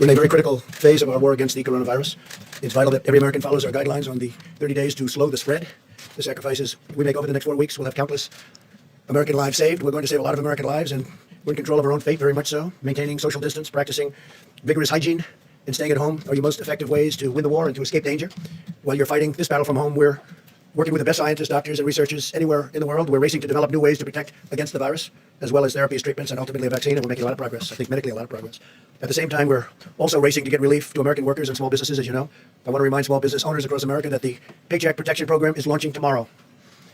We're in a very critical phase of our war against the coronavirus. It's vital that every American follows our guidelines on the 30 days to slow the spread. The sacrifices we make over the next 4 weeks will have countless American lives saved. We're going to save a lot of American lives, and we're in control of our own fate, very much so. Maintaining social distance, practicing vigorous hygiene, and staying at home are your most effective ways to win the war and to escape danger. While you're fighting this battle from home, we're working with the best scientists, doctors, and researchers anywhere in the world. We're racing to develop new ways to protect against the virus, as well as therapies, treatments, and ultimately a vaccine, and we're making a lot of progress. I think medically a lot of progress. At the same time, we're also racing to get relief to American workers and small businesses, as you know. I want to remind small business owners across America that the Paycheck Protection Program is launching tomorrow.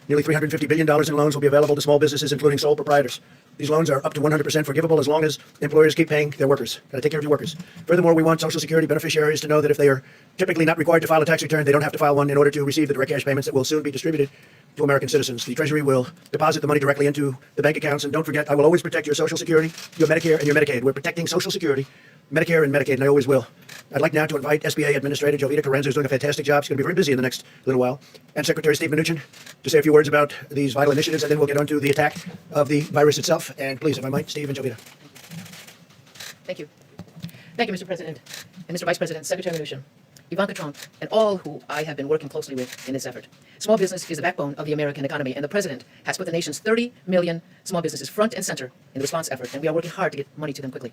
Nearly $350 billion in loans will be available to small businesses, including sole proprietors. These loans are up to 100% forgivable as long as employers keep paying their workers. Got to take care of your workers. Furthermore, we want Social Security beneficiaries to know that if they are typically not required to file a tax return, they don't have to file one in order to receive the direct cash payments that will soon be distributed to American citizens. The Treasury will deposit the money directly into the bank accounts. And don't forget, I will always protect your Social Security, your Medicare, and your Medicaid. We're protecting Social Security, Medicare, and Medicaid, and I always will. I'd like now to invite SBA Administrator Jovita Carranza, who's doing a fantastic job. She's going to be very busy in the next little while, and Secretary Steve Mnuchin to say a few words about these vital initiatives, and then we'll get on to the attack of the virus itself. And please, if I might, Steve and Jovita. Thank you. Thank you, Mr. President and Mr. Vice President, Secretary Mnuchin, Ivanka Trump, and all who I have been working closely with in this effort. Small business is the backbone of the American economy, and the President has put the nation's 30 million small businesses front and center in the response effort, and we are working hard to get money to them quickly.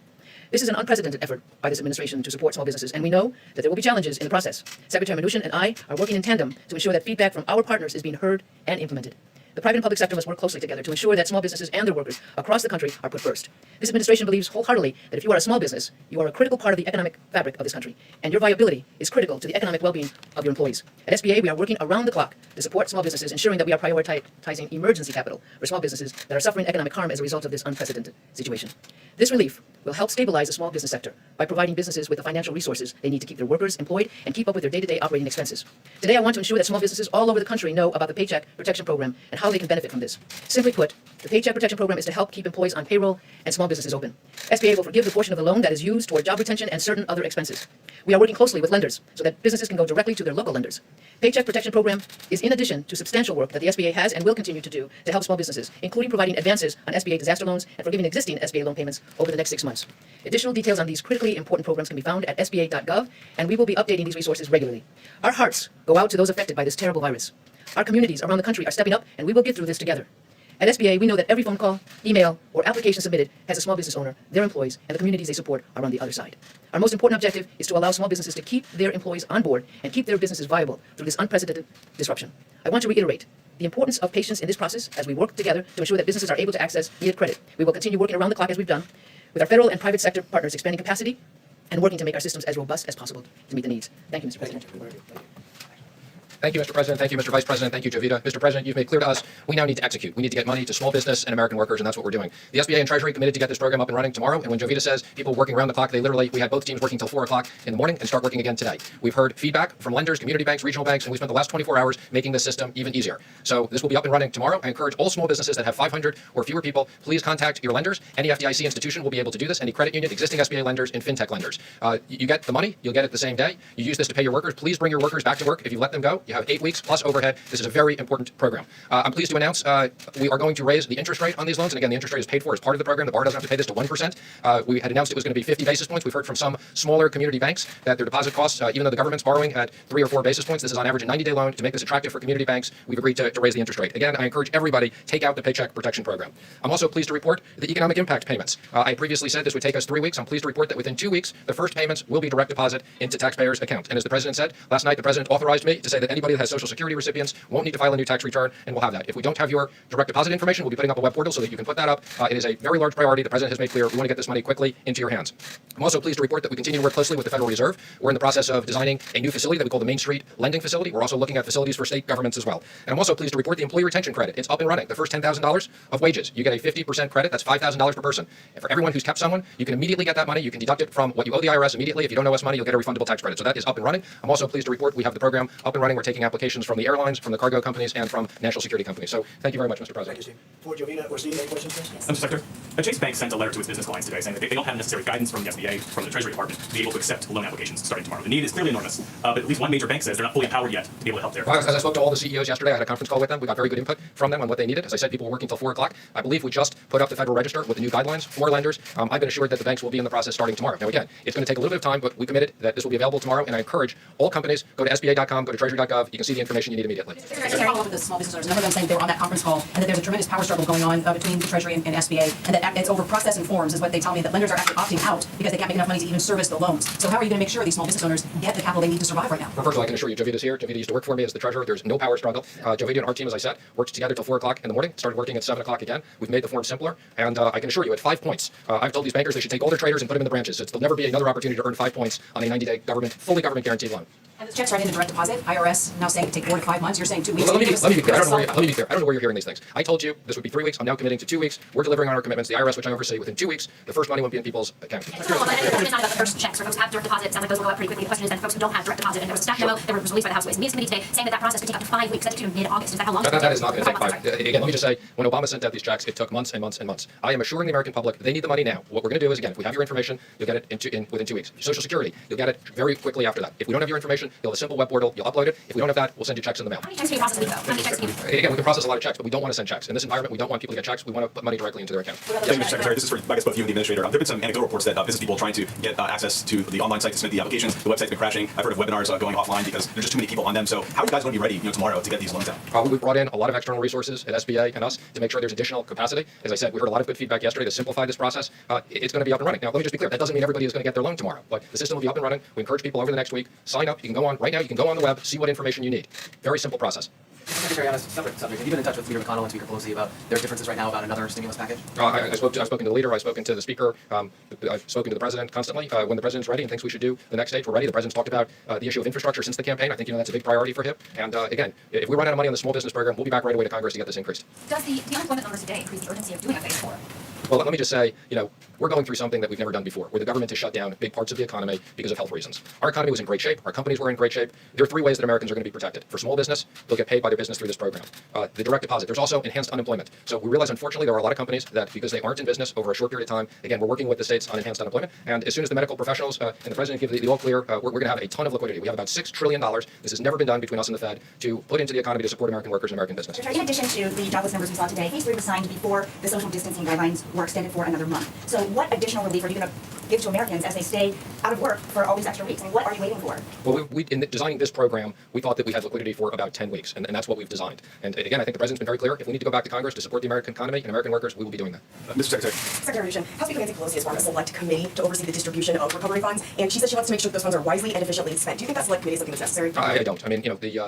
This is an unprecedented effort by this administration to support small businesses, and we know that there will be challenges in the process. Secretary Mnuchin and I are working in tandem to ensure that feedback from our partners is being heard and implemented. The private and public sector must work closely together to ensure that small businesses and their workers across the country are put first. This administration believes wholeheartedly that if you are a small business, you are a critical part of the economic fabric of this country, and your viability is critical to the economic well-being of your employees. At SBA, we are working around the clock to support small businesses, ensuring that we are prioritizing emergency capital for small businesses that are suffering economic harm as a result of this unprecedented situation. This relief will help stabilize the small business sector by providing businesses with the financial resources they need to keep their workers employed and keep up with their day-to-day operating expenses. Today, I want to ensure that small businesses all over the country know about the Paycheck Protection Program and how they can benefit from this. Simply put, the Paycheck Protection Program is to help keep employees on payroll and small businesses open. SBA will forgive the portion of the loan that is used toward job retention and certain other expenses. We are working closely with lenders so that businesses can go directly to their local lenders. Paycheck Protection Program is in addition to substantial work that the SBA has and will continue to do to help small businesses, including providing advances on SBA disaster loans and forgiving existing SBA loan payments over the next 6 months. Additional details on these critically important programs can be found at sba.gov, and we will be updating these resources regularly. Our hearts go out to those affected by this terrible virus. Our communities around the country are stepping up, and we will get through this together. At SBA, we know that every phone call, email, or application submitted has a small business owner, their employees, and the communities they support are on the other side. Our most important objective is to allow small businesses to keep their employees on board and keep their businesses viable through this unprecedented disruption. I want to reiterate the importance of patience in this process as we work together to ensure that businesses are able to access needed credit. We will continue working around the clock as we've done, with our federal and private sector partners expanding capacity and working to make our systems as robust as possible to meet the needs. Thank you, Mr. President. Thank you, Mr. President. Thank you, Mr. Vice President. Thank you, Jovita. Mr. President, you've made clear to us we now need to execute. We need to get money to small business and American workers, and that's what we're doing. The SBA and Treasury committed to get this program up and running tomorrow, and when Jovita says people working around the clock, we had both teams working till 4 o'clock in the morning and start working again today. We've heard feedback from lenders, community banks, regional banks, and we spent the last 24 hours making this system even easier. So this will be up and running tomorrow. I encourage all small businesses that have 500 or fewer people, please contact your lenders. Any FDIC institution will be able to do this, any credit union, existing SBA lenders, and fintech lenders. You get the money, you'll get it the same day. You use this to pay your workers. Please bring your workers back to work. If you let them go, you have 8 weeks plus overhead. This is a very important program. I'm pleased to announce we are going to raise the interest rate on these loans. And again, the interest rate is paid for as part of the program. The bar doesn't have to pay this to 1%. We had announced it was going to be 50 basis points. We've heard from some smaller community banks that their deposit costs, even though the government's borrowing at 3 or 4 basis points, this is on average a 90-day loan. To make this attractive for community banks, we've agreed to raise the interest rate. Again, I encourage everybody, take out the Paycheck Protection Program. I'm also pleased to report the economic impact payments. I previously said this would take us 3 weeks. I'm pleased to report that within 2 weeks, the first payments will be direct deposit into taxpayers' accounts. And as the President said, last night the President authorized me to say that anybody that has Social Security recipients won't need to file a new tax return, and we'll have that. If we don't have your direct deposit information, we'll be putting up a web portal so that you can put that up. It is a very large priority. The President has made clear we want to get this money quickly into your hands. I'm also pleased to report that we continue to work closely with the Federal Reserve. We're in the process of designing a new facility that we call the Main Street Lending Facility. We're also looking at facilities for state governments as well. And I'm also pleased to report the Employee Retention Credit. It's up and running. The first $10,000 of wages, you get a 50% credit. That's $5,000 per person. And for everyone who's kept someone, you can immediately get that money. You can deduct it from what you owe the IRS immediately. If you don't owe us money, you'll get a refundable tax credit. So that is up and running. I'm also pleased to report we have the program up and running. We're taking applications from the airlines, from the cargo companies, and from national security companies. So thank you very much, Mr. President. Thank you, Steve. For Jovita or Steve, any questions, please? Mr. Secretary, Chase Bank sent a letter to its business clients today saying that they don't have necessary guidance from the SBA, from the Treasury Department, to be able to accept loan applications starting tomorrow. The need is clearly enormous, but at least one major bank says they're not fully empowered yet to be able to help their Well, as I spoke to all the CEOs yesterday, I had a conference call with them. We got very good input from them on what they needed. As I said, people were working till 4 o'clock. I believe we just put up the Federal Register with the new guidelines for lenders. I've been assured that the banks will be in the process starting tomorrow. Now, again, it's going to take a little bit of time, but we committed that this will be available tomorrow, and I encourage all companies, go to SBA.com, go to Treasury.gov. You can see the information you need immediately. Secretary, follow up with the small business owners. A number of them saying they were on that conference call and that there's a tremendous power struggle going on between the Treasury and SBA, and that it's over process and forms is what they tell me, that lenders are actually opting out because they can't make enough money to even service the loans. So how are you going to make sure these small business owners get the capital they need to survive right now? Well, first of all, I can assure you, Jovita's here. Jovita used to work for me as the treasurer. There's no power struggle. Jovita and our team, as I said, worked together till 4 o'clock in the morning, started working at 7 o'clock again. We've made the form simpler, and I can assure you, at 5 points, I've told these bankers they should take all their traders and put them in the branches. There'll never be another opportunity to earn 5 points on a 90-day fully government guaranteed loan. And the checks right into direct deposit. IRS now saying it take 4 to 5 months. You're saying 2 weeks. Let me be clear. Let me be clear. I don't know where you're hearing these things. I told you this would be 3 weeks. I'm now committing to 2 weeks. We're delivering on our commitments. The IRS, which I oversee, within 2 weeks, the first money won't be in people's accounts. It's not about the first checks for folks who have direct deposit. It sounds like those will go out pretty quickly. The question is then for folks who don't have direct deposit. And there was a staff memo that was released by the House Ways and Means Committee today saying that that process could take up to 5 weeks. That's to mid-August. Is that how long? That is not going to take 5. Again, let me just say, when Obama sent out these checks, it took months and months and months. I am assuring the American public they need the money now. What we're going to do is, again, if we have your information, you'll get it within 2 weeks. Social Security, you'll get it very quickly after that. If we don't have your information, you'll have a simple web portal. You'll upload it. If we don't have that, we'll send you checks in the mail. How many checks do you process a week, though? How many checks do you? Again, we can process a lot of checks, but we don't want to send checks. In this environment, we don't want people to get checks. We want to put money directly into their account. Thank you, Mr. Secretary. This is for, I guess, both you and the administrator. There have been some anecdotal reports that business people are trying to get access to the online site to submit the applications. The website's been crashing. I've heard of webinars going offline because there's just too many people on them. So how are you guys going to be ready, tomorrow to get these loans out? We brought in a lot of external resources at SBA and us to make sure there's additional capacity. As I said, we heard a lot of good feedback yesterday to simplify this process. It's going to be up and running. Now, let me just be clear. That doesn't mean everybody is going to get their loan tomorrow, but the system will be up and running. We encourage people over the next week, sign up. You can go on right now. You can go on the web, see what information you need. Very simple process. Secretary, on a separate subject, have you been in touch with Leader McConnell and Speaker Pelosi about their differences right now about another stimulus package? I've spoken to the leader. I've spoken to the speaker. I've spoken to the president constantly. When the president's ready and thinks we should do the next stage, we're ready. The president's talked about the issue of infrastructure since the campaign. I think that's a big priority for him. And again, if we run out of money on the small business program, we'll be back right away to Congress to get this increased. Does the unemployment numbers today increase the urgency of doing a phase 4? Well, let me just say, we're going through something that we've never done before, where the government has shut down big parts of the economy because of health reasons. Our economy was in great shape. Our companies were in great shape. There are 3 ways that Americans are going to be protected. For small business, they'll get paid by their business through this program. The direct deposit. There's also enhanced unemployment. So we realize, unfortunately, there are a lot of companies that, because they aren't in business over a short period of time, again, we're working with the states on enhanced unemployment. And as soon as the medical professionals and the president give the all clear, we're going to have a ton of liquidity. We have about $6 trillion. This has never been done between us and the Fed to put into the economy to support American workers and American business. In addition to the jobless numbers we saw today, phase 3 was signed before the social distancing guidelines were extended for another month. So what additional relief are you going to give to Americans as they stay out of work for all these extra weeks? I mean, what are you waiting for? Well, in designing this program, we thought that we had liquidity for about 10 weeks, and that's what we've designed. And again, I think the president's been very clear. If we need to go back to Congress to support the American economy and American workers, we will be doing that. Mr. Secretary. Secretary Mnuchin, House Speaker Nancy Pelosi has formed a select committee to oversee the distribution of recovery funds, and she says she wants to make sure that those funds are wisely and efficiently spent. Do you think that select committee is something that's necessary? I don't. I mean,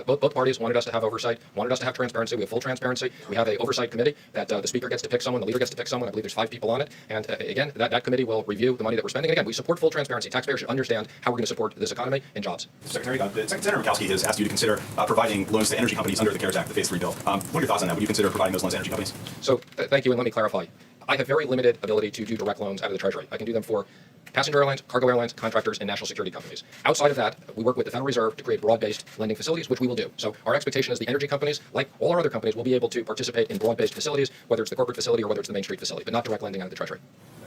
both parties wanted us to have oversight, wanted us to have transparency. We have full transparency. We have an oversight committee that the speaker gets to pick someone, the leader gets to pick someone. I believe there's 5 people on it. And again, that committee will review the money that we're spending. And again, we support full transparency. Taxpayers should understand how we're going to support this economy and jobs. Secretary, Senator Murkowski has asked you to consider providing loans to energy companies under the CARES Act, the phase 3 bill. What are your thoughts on that? Would you consider providing those loans to energy companies? So thank you, and let me clarify. I have very limited ability to do direct loans out of the Treasury. I can do them for passenger airlines, cargo airlines, contractors, and national security companies. Outside of that, we work with the Federal Reserve to create broad-based lending facilities, which we will do. So our expectation is the energy companies, like all our other companies, will be able to participate in broad-based facilities, whether it's the corporate facility or whether it's the Main Street facility, but not direct lending out of the Treasury.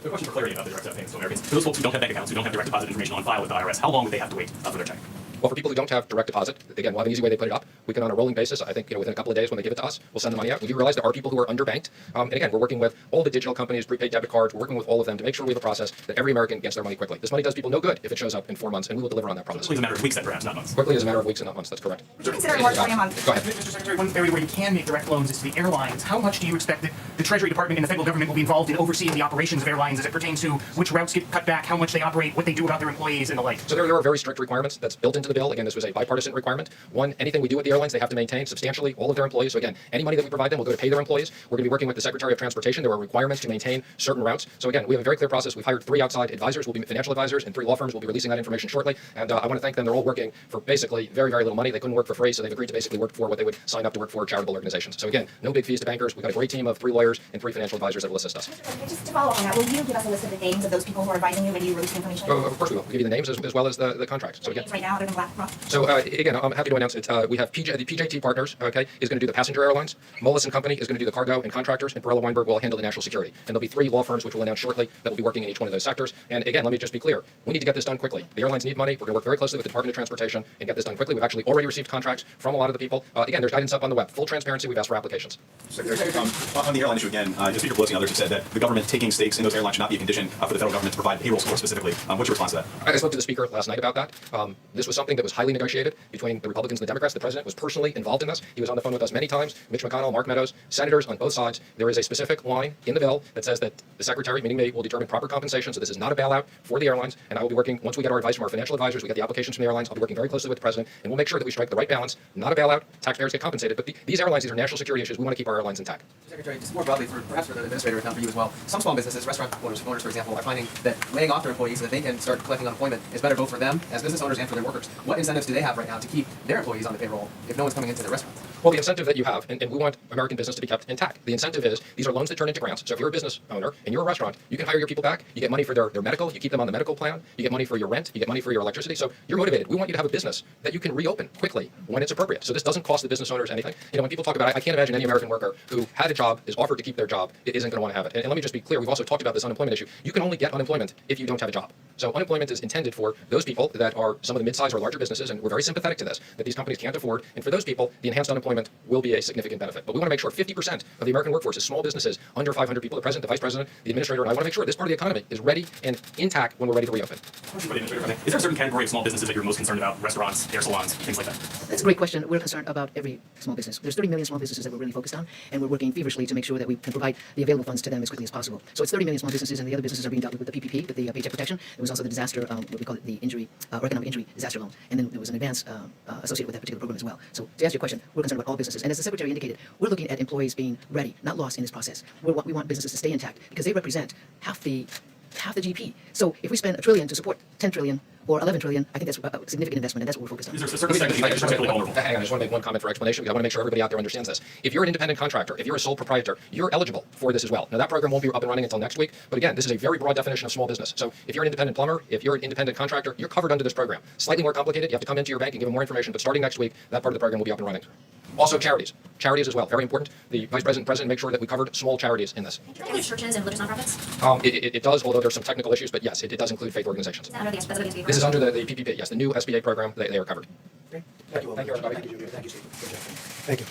A question for clarity about the direct payments to Americans. For those folks who don't have bank accounts, who don't have direct deposit information on file with the IRS, how long would they have to wait for their check? Well, for people who don't have direct deposit, again, we'll have an easy way they put it up. We can, on a rolling basis, I think, within a couple of days when they give it to us, we'll send the money out. We do realize there are people who are underbanked. And again, we're working with all the digital companies, prepaid debit cards. We're working with all of them to make sure we have a process that every American gets their money quickly. This money does people no good if it shows up in 4 months, and we will deliver on that promise. Quickly is a matter of weeks, then, perhaps, not months. Quickly is a matter of weeks and not months. That's correct. Would you consider a moratorium on? Go ahead. Mr. Secretary, one area where you can make direct loans is to the airlines. How much do you expect that the Treasury Department and the federal government will be involved in overseeing the operations of airlines as it pertains to which routes get cut back, how much they operate, what they do about their employees, and the like? So there are very strict requirements that's built into the bill. Again, this was a bipartisan requirement. One, anything we do with the airlines, they have to maintain substantially all of their employees. So again, any money that we provide them will go to pay their employees. We're going to be working with the Secretary of Transportation. There are requirements to maintain certain routes. So again, we have a very clear process. We've hired 3 outside advisors, will be financial advisors, and 3 law firms will be releasing that information shortly. And I want to thank them. They're all working for basically very, very little money. They couldn't work for free, so they've agreed to basically work for what they would sign up to work for charitable organizations. So again, no big fees to bankers. We've got a great team of 3 lawyers and 3 financial advisors that will assist us. Just to follow up on that, will you give us a list of the names of those people who are advising you when you release the information? Of course we will. We'll give you the names as well as the contracts. So again, Right now, other than So again, I'm happy to announce it. We have the PJT Partners, okay, is going to do the passenger airlines. Moelis and Company is going to do the cargo and contractors, and Perella Weinberg will handle the national security. And there'll be 3 law firms which we'll announce shortly that will be working in each one of those sectors. And again, let me just be clear. We need to get this done quickly. The airlines need money. We're going to work very closely with the Department of Transportation and get this done quickly. We've actually already received contracts from a lot of the people. Again, there's guidance up on the web. Full transparency. We've asked for applications. Secretary, on the airline issue again, Speaker Pelosi and others have said that the government taking stakes in those airlines should not be a condition for the federal government to provide payroll support specifically. What's your response to that? I spoke to the Speaker last night about that. This was something that was highly negotiated between the Republicans and the Democrats. The President was personally involved in this. He was on the phone with us many times. Mitch McConnell, Mark Meadows, senators on both sides. There is a specific line in the bill that says that the Secretary, meaning me, will determine proper compensation. So this is not a bailout for the airlines. And I will be working, once we get our advice from our financial advisors, we get the applications from the airlines, I'll be working very closely with the President, and we'll make sure that we strike the right balance. Not a bailout. Taxpayers get compensated. But these airlines, these are national security issues. We want to keep our airlines intact. Secretary, just more broadly, perhaps for the administrator, if not for you as well, some small businesses, restaurant owners, for example, are finding that laying off their employees so that they can start collecting unemployment is better both for them as business owners and for their workers. What incentives do they have right now to keep their employees on the payroll if no one's coming into their restaurants? Well, the incentive that you have, and we want American business to be kept intact. The incentive is these are loans that turn into grants. So if you're a business owner and you're a restaurant, you can hire your people back. You get money for their medical. You keep them on the medical plan. You get money for your rent. You get money for your electricity. So you're motivated. We want you to have a business that you can reopen quickly when it's appropriate. So this doesn't cost the business owners anything. You know, when people talk about it, I can't imagine any American worker who had a job, is offered to keep their job, isn't going to want to have it. And let me just be clear. We've also talked about this unemployment issue. You can only get unemployment if you don't have a job. So unemployment is intended for those people that are some of the mid-sized or larger businesses, and we're very sympathetic to this, that these companies can't afford. And for those people, the enhanced unemployment will be a significant benefit. But we want to make sure 50% of the American workforce is small businesses under 500 people. The President, the Vice President, the Administrator, and I want to make sure this part of the economy is ready and intact when we're ready to reopen. Is there a certain category of small businesses that you're most concerned about? Restaurants, hair salons, things like that? That's a great question. We're concerned about every small business. There's 30 million small businesses that we're really focused on, and we're working feverishly to make sure that we can provide the available funds to them as quickly as possible. So it's 30 million small businesses, and the other businesses are being dealt with the PPP, with the paycheck protection. There was also the disaster, what we call it, the injury, or economic injury disaster loan, and then there was an advance associated with that particular program as well. So to answer your question, we're concerned about all businesses, and as the Secretary indicated, we're looking at employees being ready, not lost in this process. We want businesses to stay intact because they represent half the GDP. So if we spend $1 trillion to support 10 trillion or 11 trillion, I think that's a significant investment, and that's what we're focused on. Is there a certain segment that you think is particularly vulnerable? Hang on, I just want to make one comment for explanation because I want to make sure everybody out there understands this. If you're an independent contractor, if you're a sole proprietor, you're eligible for this as well. Now that program won't be up and running until next week, but again, this is a very broad definition of small business. So if you're an independent plumber, if you're an independent contractor, you're covered under this program. Slightly more complicated, you have to come into your bank and give them more information, but starting next week, that part of the program will be up and running. Also charities as well, very important. The Vice President and President make sure that we covered small charities in this. Does that include churches and religious nonprofits? It does, although there's some technical issues, but yes, it does include faith organizations. Is that under the SBA? This is under the PPP, yes, the new SBA program, they are covered. Thank you all. Thank you, everybody. Thank you, Jovita. Thank you, Steve. Good job. Thank you.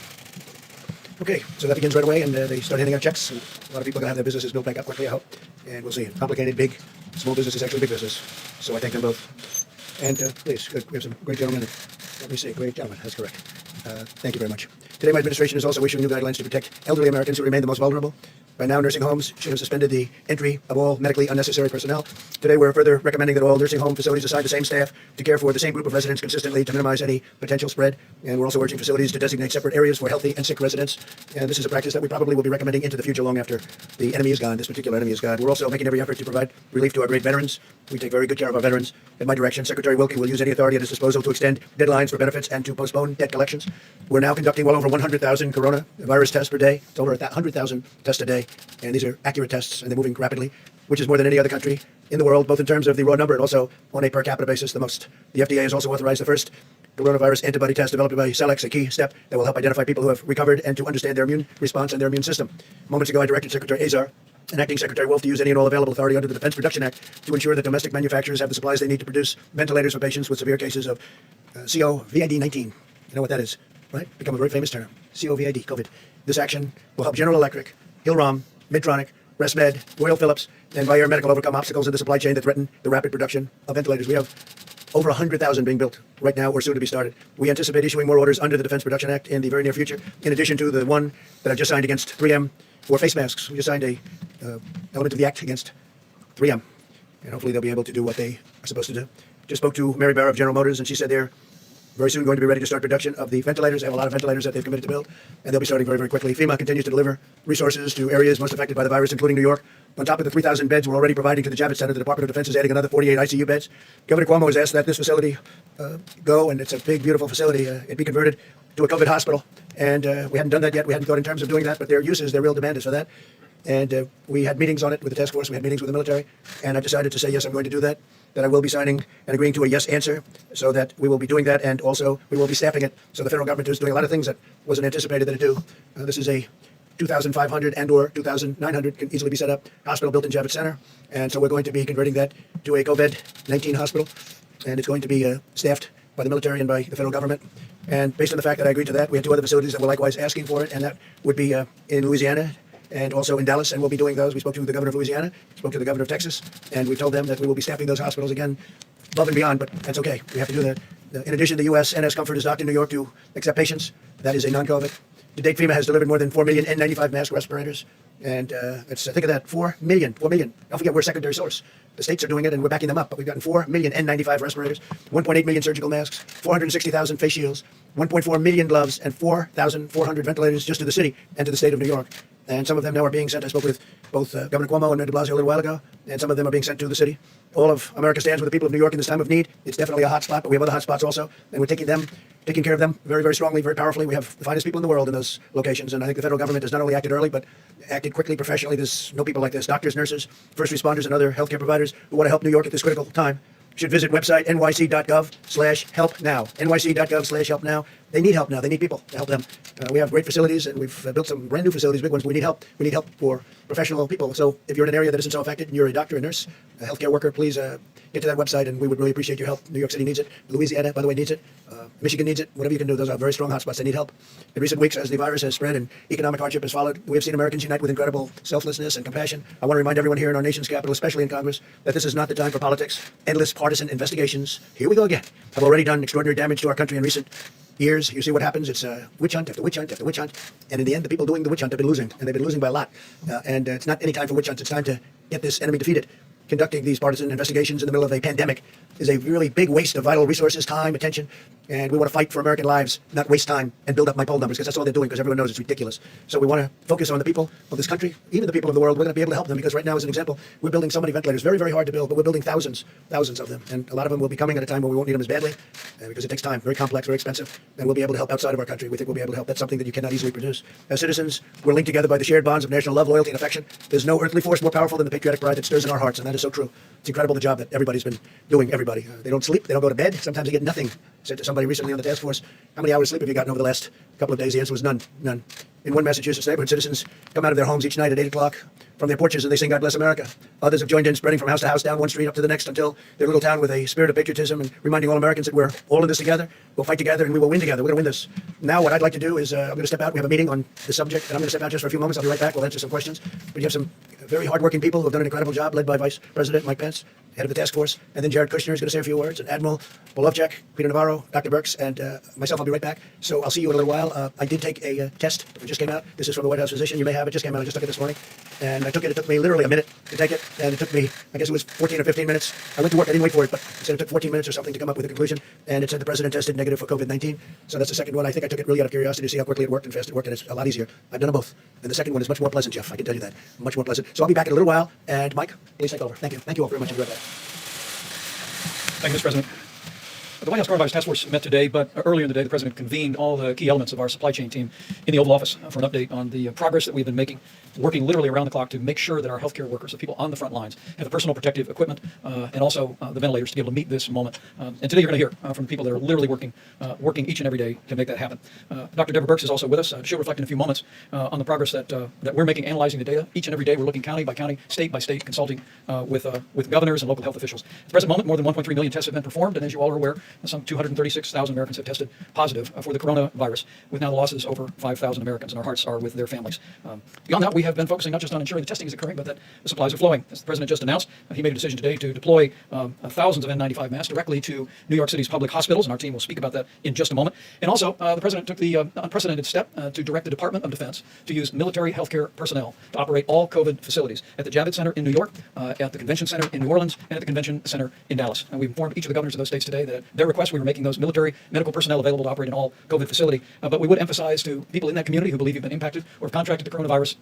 Okay, so that begins right away, and they start handing out checks. And a lot of people are going to have their businesses built back up quickly, I hope. And we'll see. Complicated, big, small business is actually big business. So I thank them both. And please, good. We have some great gentlemen. Let me see, great gentlemen. That's correct. Thank you very much. Today, my administration is also issuing new guidelines to protect elderly Americans who remain the most vulnerable. By now, nursing homes should have suspended the entry of all medically unnecessary personnel. Today, we're further recommending that all nursing home facilities assign the same staff to care for the same group of residents consistently to minimize any potential spread. And we're also urging facilities to designate separate areas for healthy and sick residents. And this is a practice that we probably will be recommending into the future long after the enemy is gone, this particular enemy is gone. We're also making every effort to provide relief to our great veterans. We take very good care of our veterans. In my direction, Secretary Wilkie will use any authority at his disposal to extend deadlines for benefits and to postpone debt collections. We're now conducting well over 100,000 coronavirus tests per day. It's over 100,000 tests a day. And these are accurate tests, and they're moving rapidly, which is more than any other country in the world, both in terms of the raw number and also on a per capita basis, the most. The FDA has also authorized the first coronavirus antibody test developed by Cellex, a key step that will help identify people who have recovered and to understand their immune response and their immune system. Moments ago, I directed Secretary Azar and Acting Secretary Wolf to use any and all available authority under the Defense Production Act to ensure that domestic manufacturers have the supplies they need to produce ventilators for patients with severe cases of COVID-19. You know what that is, right? Become a very famous term. COVID, COVID. This action will help General Electric, Hillrom, Medtronic, ResMed, Royal Philips, and Vyaire Medical overcome obstacles in the supply chain that threaten the rapid production of ventilators. We have over 100,000 being built right now or soon to be started. We anticipate issuing more orders under the Defense Production Act in the very near future, in addition to the one that I just signed against 3M for face masks. We just signed a element of the act against 3M, and hopefully they'll be able to do what they are supposed to do. Just spoke to Mary Barra of General Motors, and she said they're very soon going to be ready to start production of the ventilators. They have a lot of ventilators that they've committed to build, and they'll be starting very, very quickly. FEMA continues to deliver resources to areas most affected by the virus, including New York. On top of the 3,000 beds we're already providing to the Javits Center, the Department of Defense is adding another 48 ICU beds. Governor Cuomo has asked that this facility go, and it's a big, beautiful facility. It be converted to a COVID hospital, and we hadn't done that yet. We hadn't thought in terms of doing that, but their uses, their real demand is for that. And we had meetings on it with the task force. We had meetings with the military, and I decided to say, yes, I'm going to do that. that I will be signing and agreeing to a yes answer, so that we will be doing that, and also we will be staffing it. So the federal government is doing a lot of things that wasn't anticipated that it do. This is a 2,500 and/or 2,900 can easily be set up hospital built in Javits Center, and so we're going to be converting that to a COVID-19 hospital, and it's going to be staffed by the military and by the federal government. And based on the fact that I agreed to that, we have two other facilities that were likewise asking for it, and that would be in Louisiana and also in Dallas, and we'll be doing those. We spoke to the governor of Louisiana, spoke to the governor of Texas, and we've told them that we will be staffing those hospitals again above and beyond, but that's okay. We have to do that. In addition, the U.S. NS Comfort is docked in New York to accept patients. That is a non-COVID. To date, FEMA has delivered more than 4 million N95 mask respirators, and think of that, 4 million. Don't forget we're a secondary source. The states are doing it, and we're backing them up, but we've gotten 4 million N95 respirators, 1.8 million surgical masks, 460,000 face shields, 1.4 million gloves, and 4,400 ventilators just to the city and to the state of New York. And some of them now are being sent. I spoke with both Governor Cuomo and Mayor de Blasio a little while ago, and some of them are being sent to the city. All of America stands with the people of New York in this time of need. It's definitely a hot spot, but we have other hot spots also, and we're taking care of them very, very strongly, very powerfully. We have the finest people in the world in those locations, and I think the federal government has not only acted early, but acted quickly, professionally. There's no people like this. Doctors, nurses, first responders, and other healthcare providers who want to help New York at this critical time should visit website nyc.gov/help-now. nyc.gov/help-now. They need help now. They need people to help them. We have great facilities, and we've built some brand new facilities, big ones. We need help. We need help for professional people. So if you're in an area that isn't so affected, and you're a doctor, a nurse, a healthcare worker, please get to that website, and we would really appreciate your help. New York City needs it. Louisiana, by the way, needs it. Michigan needs it. Whatever you can do. Those are very strong hotspots. They need help. In recent weeks, as the virus has spread and economic hardship has followed, we have seen Americans unite with incredible selflessness and compassion. I want to remind everyone here in our nation's capital, especially in Congress, that this is not the time for politics. Endless partisan investigations. Here we go again. Have already done extraordinary damage to our country in recent years. You see what happens. It's witch hunt after witch hunt after witch hunt. And in the end, the people doing the witch hunt have been losing, and they've been losing by a lot. It's not any time for witch hunts. It's time to get this enemy defeated. Conducting these partisan investigations in the middle of a pandemic is a really big waste of vital resources, time, attention, and we want to fight for American lives, not waste time and build up my poll numbers, because that's all they're doing, because everyone knows it's ridiculous. So we want to focus on the people of this country, even the people of the world. We're going to be able to help them, because right now, as an example, we're building so many ventilators, very, very hard to build, but we're building thousands of them, and a lot of them will be coming at a time when we won't need them as badly, because it takes time, very complex, very expensive, and we'll be able to help outside of our country. We think we'll be able to help. That's something that you cannot easily produce. As citizens, we're linked together by the shared bonds of national love, loyalty, and affection. There's no earthly force more powerful than the patriotic pride that stirs in our hearts, and that is so true. It's incredible the job that everybody's been doing, everybody. They don't sleep, they don't go to bed, sometimes they get nothing. I said to somebody recently on the task force, how many hours of sleep have you gotten over the last couple of days? The answer was none. In one Massachusetts neighborhood, citizens come out of their homes each night at 8 o'clock from their porches and they sing God Bless America. Others have joined in, spreading from house to house, down one street up to the next, until their little town with a spirit of patriotism and reminding all Americans that we're all in this together. We'll fight together and we will win together. We're going to win this. Now what I'd like to do is I'm going to step out. We have a meeting on this subject, and I'm going to step out just for a few moments. I'll be right back. We'll answer some questions. But you have some very hardworking people who have done an incredible job, led by Vice President Mike Pence, head of the task force, and then Jared Kushner is going to say a few words, and Admiral Bolovchak, Peter Navarro, Dr. Birx, and myself. I'll be right back. So I'll see you in a little while. I did take a test. It just came out. This is from the White House physician. You may have it. Just came out. I just took it this morning. And I took it. It took me literally a minute to take it. And it took me, I guess it was 14 or 15 minutes. I went to work. I didn't wait for it, but it said it took 14 minutes or something to come up with a conclusion. And it said the president tested negative for COVID-19. So that's the second one. I think I took it really out of curiosity to see how quickly it worked and fast it worked. And it's a lot easier. I've done them both. And the second one is much more pleasant, Jeff. I can tell you that. Much more pleasant. So I'll be back in a little while. And Mike, please take over. Thank you. Thank you all very much. Enjoy that. Thank you, Mr. President. The White House Coronavirus Task Force met today, but earlier in the day, the President convened all the key elements of our supply chain team in the Oval Office for an update on the progress that we've been making, working literally around the clock to make sure that our healthcare workers, the people on the front lines, have the personal protective equipment and also the ventilators to be able to meet this moment. And today you're going to hear from people that are literally working each and every day to make that happen. Dr. Deborah Birx is also with us. She'll reflect in a few moments on the progress that we're making analyzing the data. Each and every day we're looking county by county, state by state, consulting with governors and local health officials. At the present moment, more than 1.3 million tests have been performed, and as you all are aware, some 236,000 Americans have tested positive for the coronavirus, with now the losses over 5,000 Americans, and our hearts are with their families. Beyond that, we have been focusing not just on ensuring the testing is occurring, but that the supplies are flowing. As the President just announced, he made a decision today to deploy thousands of N95 masks directly to New York City's public hospitals, and our team will speak about that in just a moment. And also, the President took the unprecedented step to direct the Department of Defense to use military healthcare personnel to operate all COVID facilities at the Javits Center in New York, at the Convention Center in New Orleans, and at the Convention Center in Dallas. And we've informed each of the governors of those states today that at their request we were making those military medical personnel available to operate in all COVID facility. But we would emphasize to people in that community who believe you've been impacted or have contracted the coronavirus,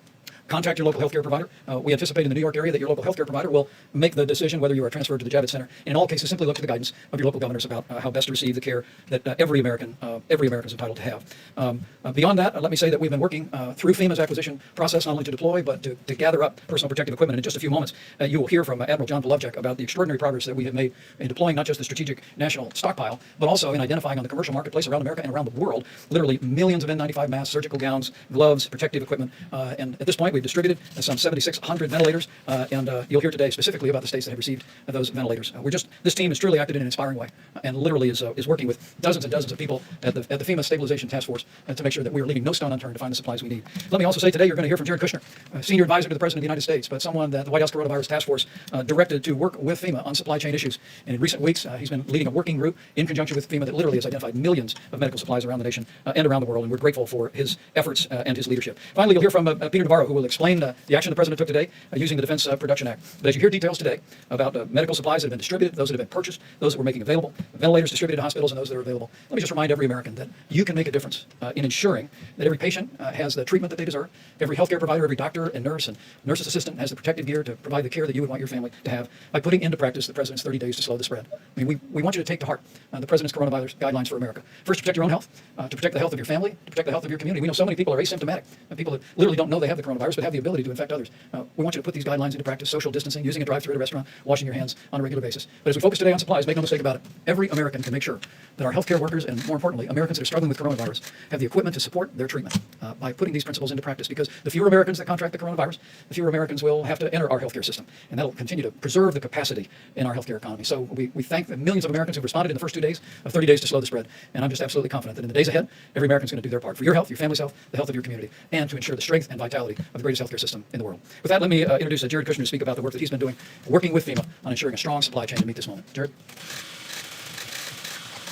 contact your local healthcare provider. We anticipate in the New York area that your local healthcare provider will make the decision whether you are transferred to the Javits Center. In all cases, simply look to the guidance of your local governors about how best to receive the care that every American is entitled to have. Beyond that, let me say that we've been working through FEMA's acquisition process not only to deploy but to gather up personal protective equipment. And in just a few moments, you will hear from Admiral John Polovchek about the extraordinary progress that we have made in deploying not just the strategic national stockpile, but also in identifying on the commercial marketplace around America and around the world literally millions of N95 masks, surgical gowns, gloves, protective equipment. And at this point, we've distributed some 7,600 ventilators, and you'll hear today specifically about the states that have received those ventilators. This team has truly acted in an inspiring way and literally is working with dozens and dozens of people at the FEMA Stabilization Task Force to make sure that we are leaving no stone unturned to find the supplies we need. Let me also say today you're going to hear from Jared Kushner, Senior Advisor to the President of the United States, but someone that the White House Coronavirus Task Force directed to work with FEMA on supply chain issues. And in recent weeks, he's been leading a working group in conjunction with FEMA that literally has identified millions of medical supplies around the nation and around the world, and we're grateful for his efforts and his leadership. Finally, you'll hear from Peter Navarro, who will explain the action the President took today using the Defense Production Act. But as you hear details today about medical supplies that have been distributed, those that have been purchased, those that we're making available, ventilators distributed to hospitals, and those that are available, let me just remind every American that you can make a difference in ensuring that every patient has the treatment that they deserve, every healthcare provider, every doctor and nurse's assistant has the protective gear to provide the care that you would want your family to have by putting into practice the President's 30 days to slow the spread. I mean, we want you to take to heart the President's coronavirus guidelines for America. First, to protect your own health, to protect the health of your family, to protect the health of your community. We know so many people are asymptomatic, people that literally don't know they have the coronavirus but have the ability to infect others. We want you to put these guidelines into practice: social distancing, using a drive-thru at a restaurant, washing your hands on a regular basis. But as we focus today on supplies, make no mistake about it, every American can make sure that our healthcare workers and, more importantly, Americans that are struggling with coronavirus have the equipment to support their treatment by putting these principles into practice, because the fewer Americans that contract the coronavirus, the fewer Americans will have to enter our healthcare system, and that'll continue to preserve the capacity in our healthcare economy. So we thank the millions of Americans who responded in the first 2 days of 30 days to slow the spread, and I'm just absolutely confident that in the days ahead, every American's going to do their part for your health, your family's health, the health of your community, and to ensure the strength and vitality of the greatest healthcare system in the world. With that, let me introduce Jared Kushner to speak about the work that he's been doing, working with FEMA on ensuring a strong supply chain to meet this moment. Jared?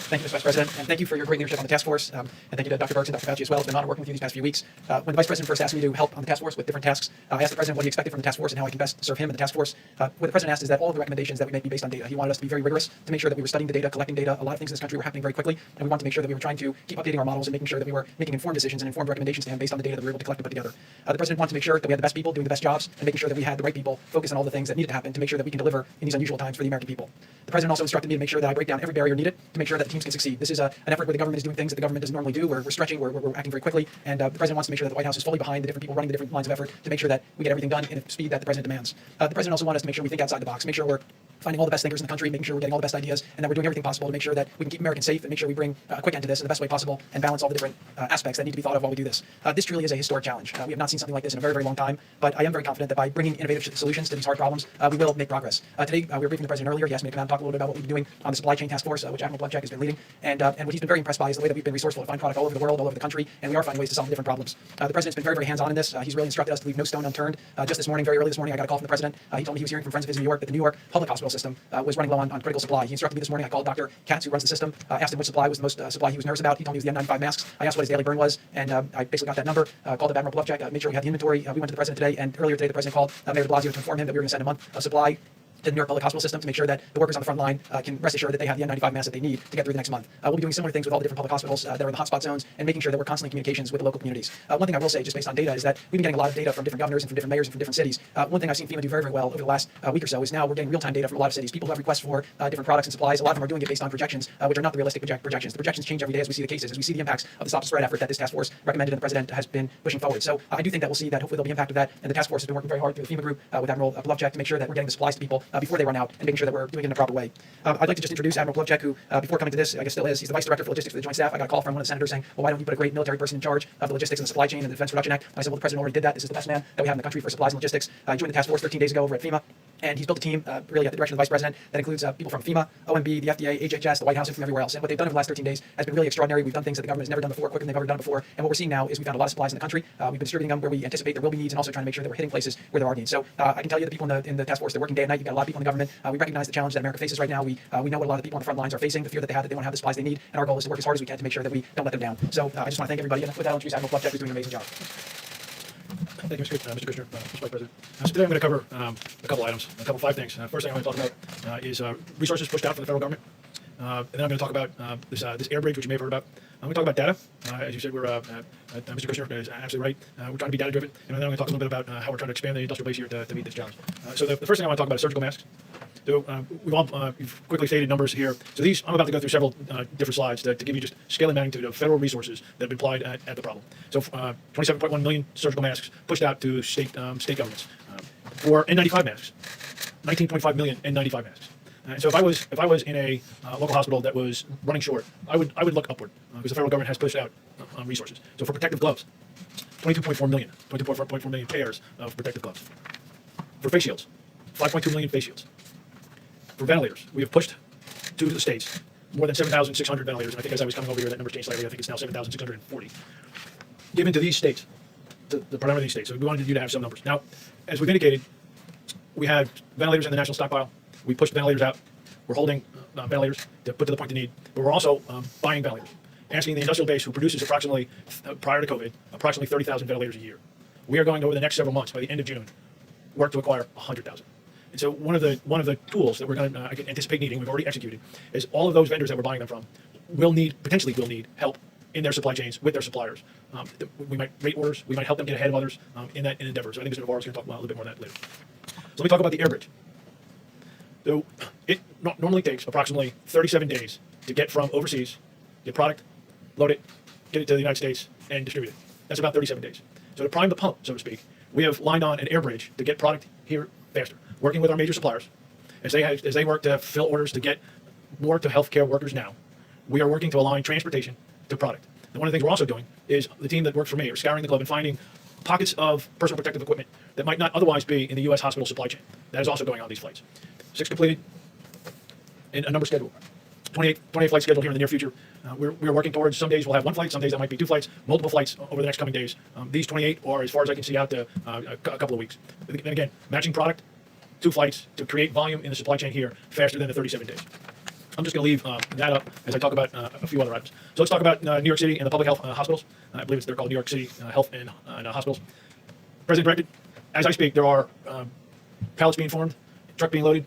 Thank you, Mr. Vice President, and thank you for your great leadership on the task force, and thank you to Dr. Burks and Dr. Fauci as well. It's been an honor working with you these past few weeks. When the Vice President first asked me to help on the task force with different tasks, I asked the President what he expected from the task force and how I can best serve him and the task force. What the President asked is that all of the recommendations that we make be based on data. He wanted us to be very rigorous to make sure that we were studying the data, collecting data. A lot of things in this country were happening very quickly, and we wanted to make sure that we were trying to keep updating our models and making sure that we were making informed decisions and informed recommendations to him based on the data that we were able to collect and put together. The President wanted to make sure that we had the best people doing the best jobs and making sure that we had the right people focused on all the things that needed to happen to make sure that we can deliver in these unusual times for the American people. The President also instructed me to make sure that I break down every barrier needed to make sure that the teams can succeed. This is an effort where the government is doing things that the government doesn't normally do. We're stretching, we're acting very quickly, and the President wants to make sure that the White House is fully behind the different people running the different lines of effort to make sure that we get everything done in a speed that the President demands. The President also wants us to make sure we think outside the box, make sure we're finding all the best thinkers in the country, making sure we're getting all the best ideas, and that we're doing everything possible to make sure that we can keep Americans safe and make sure we bring a quick end to this in the best way possible and balance all the different aspects that need to be thought of while we do this. This truly is a historic challenge. We have not seen something like this in a very, very long time, but I am very confident that by bringing innovative solutions to these hard problems, we will make progress. Today, we were briefing the President earlier. He asked me to come out and talk a little bit about what we've been doing on the supply chain task force, which Admiral Polovchek has been leading, and what he's been very impressed by is the way that we've been resourceful to find product all over the world, all over the country, and we are finding ways to solve different problems. The President's been very, very hands-on in this. He's really instructed us to leave no stone unturned. Just this morning, very early this morning, I got a call from the President. He told me he was hearing from friends of his in New York that the New York public hospital system was running low on critical supply. He instructed me this morning. I called Dr. Katz, who runs the system, asked him which supply was the most supply he was nervous about. He told me it was the N95 masks. I asked what his daily burn was, and I basically got that number, called up Admiral Polovchek, made sure we had the inventory. We went to the President today, and earlier today the President called Mayor de Blasio to inform him that we were going to send a month of supply to the New York Public Hospital System to make sure that the workers on the front line can rest assured that they have the N95 masks that they need to get through the next month. We'll be doing similar things with all the different public hospitals that are in the hotspot zones and making sure that we're constantly in communications with the local communities. One thing I will say, just based on data, is that we've been getting a lot of data from different governors and from different mayors and from different cities. One thing I've seen FEMA do very, very well over the last week or so is now we're getting real-time data from a lot of cities. People who have requests for different products and supplies. A lot of them are doing it based on projections, which are not the realistic projections. The projections change every day as we see the cases, as we see the impacts of the stop the spread effort that this task force recommended and the President has been pushing forward. So I do think that we'll see that hopefully there'll be impact of that, and the task force has been working very hard through the FEMA group with Admiral Polovchek to make sure that we're getting the supplies to people before they run out and making sure that we're doing it in a proper way. I'd like to just introduce Admiral Polovchek, who before coming to this, I guess still is. He's the Vice Director for Logistics for the Joint Staff. I got a call from one of the senators saying, well, why don't you put a great military person in charge of the logistics and the supply chain and the Defense Production Act? And I said, well, the President already did that. This is the best man that we have in the country for supplies and logistics. He joined the task force 13 days ago over at FEMA. And he's built a team, really at the direction of the Vice President, that includes people from FEMA, OMB, the FDA, HHS, the White House, and from everywhere else. And what they've done over the last 13 days has been really extraordinary. We've done things that the government has never done before, quicker than they've ever done before. And what we're seeing now is we found a lot of supplies in the country. We've been distributing them where we anticipate there will be needs, and also trying to make sure that we're hitting places where there are needs. So I can tell you the people in the task force, they're working day and night. You've got a lot of people in the government. We recognize the challenge that America faces right now. We know what a lot of the people on the front lines are facing, the fear that they have that they won't have the supplies they need. And our goal is to work as hard as we can to make sure that we don't let them down. So I just want to thank everybody. And with that, I'll introduce Admiral Polovchek, who's doing an amazing job. Thank you, Mr. Kushner, Mr. Vice President. So today I'm going to cover a couple items, five things. First thing I'm going to talk about is resources pushed out from the federal government. and then I'm going to talk about this air bridge, which you may have heard about. I'm going to talk about data. As you said, Mr. Kushner is absolutely right. We're trying to be data driven, and then I'm going to talk a little bit about how we're trying to expand the industrial base here to meet this challenge. So the first thing I want to talk about is surgical masks. So we've quickly stated numbers here. So these, I'm about to go through several different slides to give you just scale and magnitude of federal resources that have been applied at the problem. So 27.1 million surgical masks pushed out to state governments. For N95 masks, 19.5 million N95 masks. So if I was in a local hospital that was running short, I would look upward because the federal government has pushed out resources. So for protective gloves, 22.4 million pairs of protective gloves. For face shields, 5.2 million face shields. For ventilators, we have pushed to the states more than 7,600 ventilators. And I think as I was coming over here, that number changed slightly. I think it's now 7,640. Given to these states, the primarily these states. So we wanted you to have some numbers. Now, as we've indicated, we had ventilators in the national stockpile. We pushed ventilators out. We're holding ventilators to put to the point they need. But we're also buying ventilators. Asking the industrial base, who produces approximately, prior to COVID, approximately 30,000 ventilators a year. We are going to, over the next several months, by the end of June, work to acquire 100,000. And so one of the tools that we're going to anticipate needing, we've already executed, is all of those vendors that we're buying them from potentially will need help in their supply chains with their suppliers. We might rate orders. We might help them get ahead of others in that endeavor. So I think Mr. Navarro is going to talk about a little bit more of that later. So let me talk about the air bridge. So it normally takes approximately 37 days to get from overseas, get product, load it, get it to the United States, and distribute it. That's about 37 days. So to prime the pump, so to speak, we have lined on an air bridge to get product here faster, working with our major suppliers. As they work to fill orders to get more to healthcare workers now, we are working to align transportation to product. And one of the things we're also doing is the team that works for me are scouring the globe and finding pockets of personal protective equipment that might not otherwise be in the U.S. hospital supply chain. That is also going on these flights. 6 completed, and a number scheduled. 28 flights scheduled here in the near future. We're working towards, some days we'll have 1 flight, some days that might be 2 flights, multiple flights over the next coming days. These 28 are, as far as I can see, out to a couple of weeks. And again, matching product, 2 flights to create volume in the supply chain here faster than the 37 days. I'm just going to leave that up as I talk about a few other items. So let's talk about New York City and the public health hospitals. I believe they're called New York City Health and Hospitals. President directed, as I speak, there are pallets being formed, truck being loaded.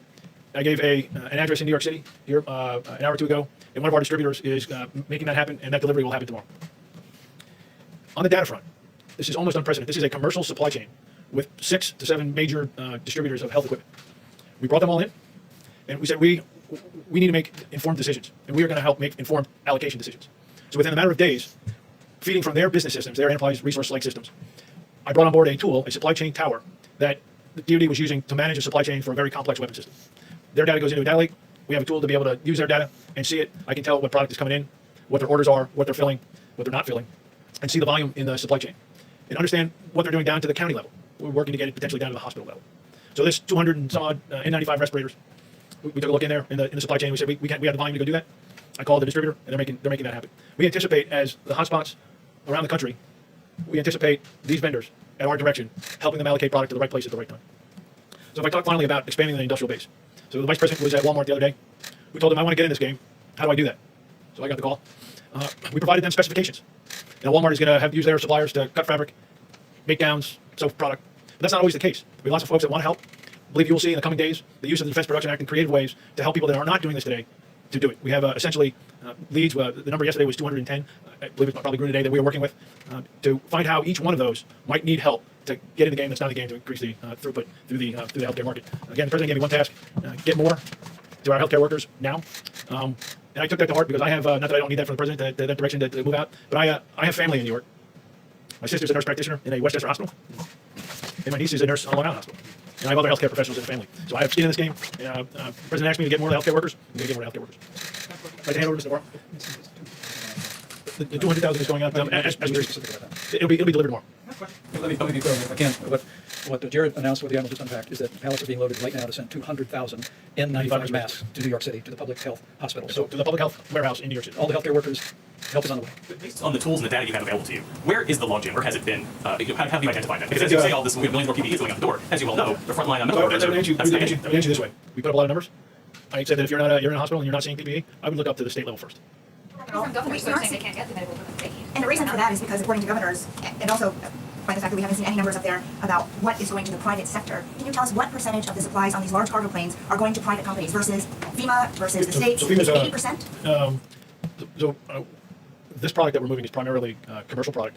I gave an address in New York City here an hour or 2 ago, and one of our distributors is making that happen, and that delivery will happen tomorrow. On the data front, this is almost unprecedented. This is a commercial supply chain with 6 to 7 major distributors of health equipment. We brought them all in, and we said we need to make informed decisions, and we are going to help make informed allocation decisions. So within a matter of days, feeding from their business systems, their enterprise resource-like systems, I brought on board a tool, a supply chain tower, that the DoD was using to manage a supply chain for a very complex weapon system. Their data goes into a data lake. We have a tool to be able to use their data and see it. I can tell what product is coming in, what their orders are, what they're filling, what they're not filling, and see the volume in the supply chain, and understand what they're doing down to the county level. We're working to get it potentially down to the hospital level. So this 200 and some odd N95 respirators, we took a look in there in the supply chain. We said we have the volume to go do that. I called the distributor, and they're making that happen. We anticipate, as the hotspots around the country, we anticipate these vendors at our direction helping them allocate product to the right place at the right time. So if I talk finally about expanding the industrial base. So the vice president was at Walmart the other day. We told him, I want to get in this game. How do I do that? So I got the call. We provided them specifications. Walmart is going to use their suppliers to cut fabric, make gowns, sew product. But that's not always the case. We have lots of folks that want to help. I believe you will see in the coming days the use of the Defense Production Act in creative ways to help people that are not doing this today to do it. We have essentially leads. The number yesterday was 210. I believe it's probably grew today that we are working with to find how each one of those might need help to get in the game that's not in the game to increase the throughput through the healthcare market. Again, the president gave me one task: get more to our healthcare workers now. And I took that to heart because I have not that I don't need that from the president that direction to move out, but I have family in New York. My sister's a nurse practitioner in a Westchester hospital, and my niece is a nurse on Long Island Hospital. And I have other healthcare professionals in the family. So I have skin in this game. The president asked me to get more healthcare workers. I'm going to get more healthcare workers. Like to hand over to Mr. Navarro. The 200,000 is going out as we it'll be delivered tomorrow. Let me be clear if I can. What Jared announced, what the Admiral just unpacked, is that pallets are being loaded right now to send 200,000 N95 masks to New York City, to the public health hospital. So to the public health warehouse in New York City. All the healthcare workers, help is on the way. Based on the tools and the data you have available to you, where is the logjam? Where has it been? How have you identified that? Because as you say all this, we have millions more PPEs going out the door. As you well know, the frontline medical workers I would answer you this way. We put up a lot of numbers. I said that if you're in a hospital and you're not seeing PPE, I would look up to the state level first. Governors saying they can't get the medical equipment. And the reason for that is because according to governors, and also by the fact that we haven't seen any numbers up there about what is going to the private sector, can you tell us what percentage of the supplies on these large cargo planes are going to private companies versus FEMA versus the states, So FEMA's, 80%? This product that we're moving is primarily a commercial product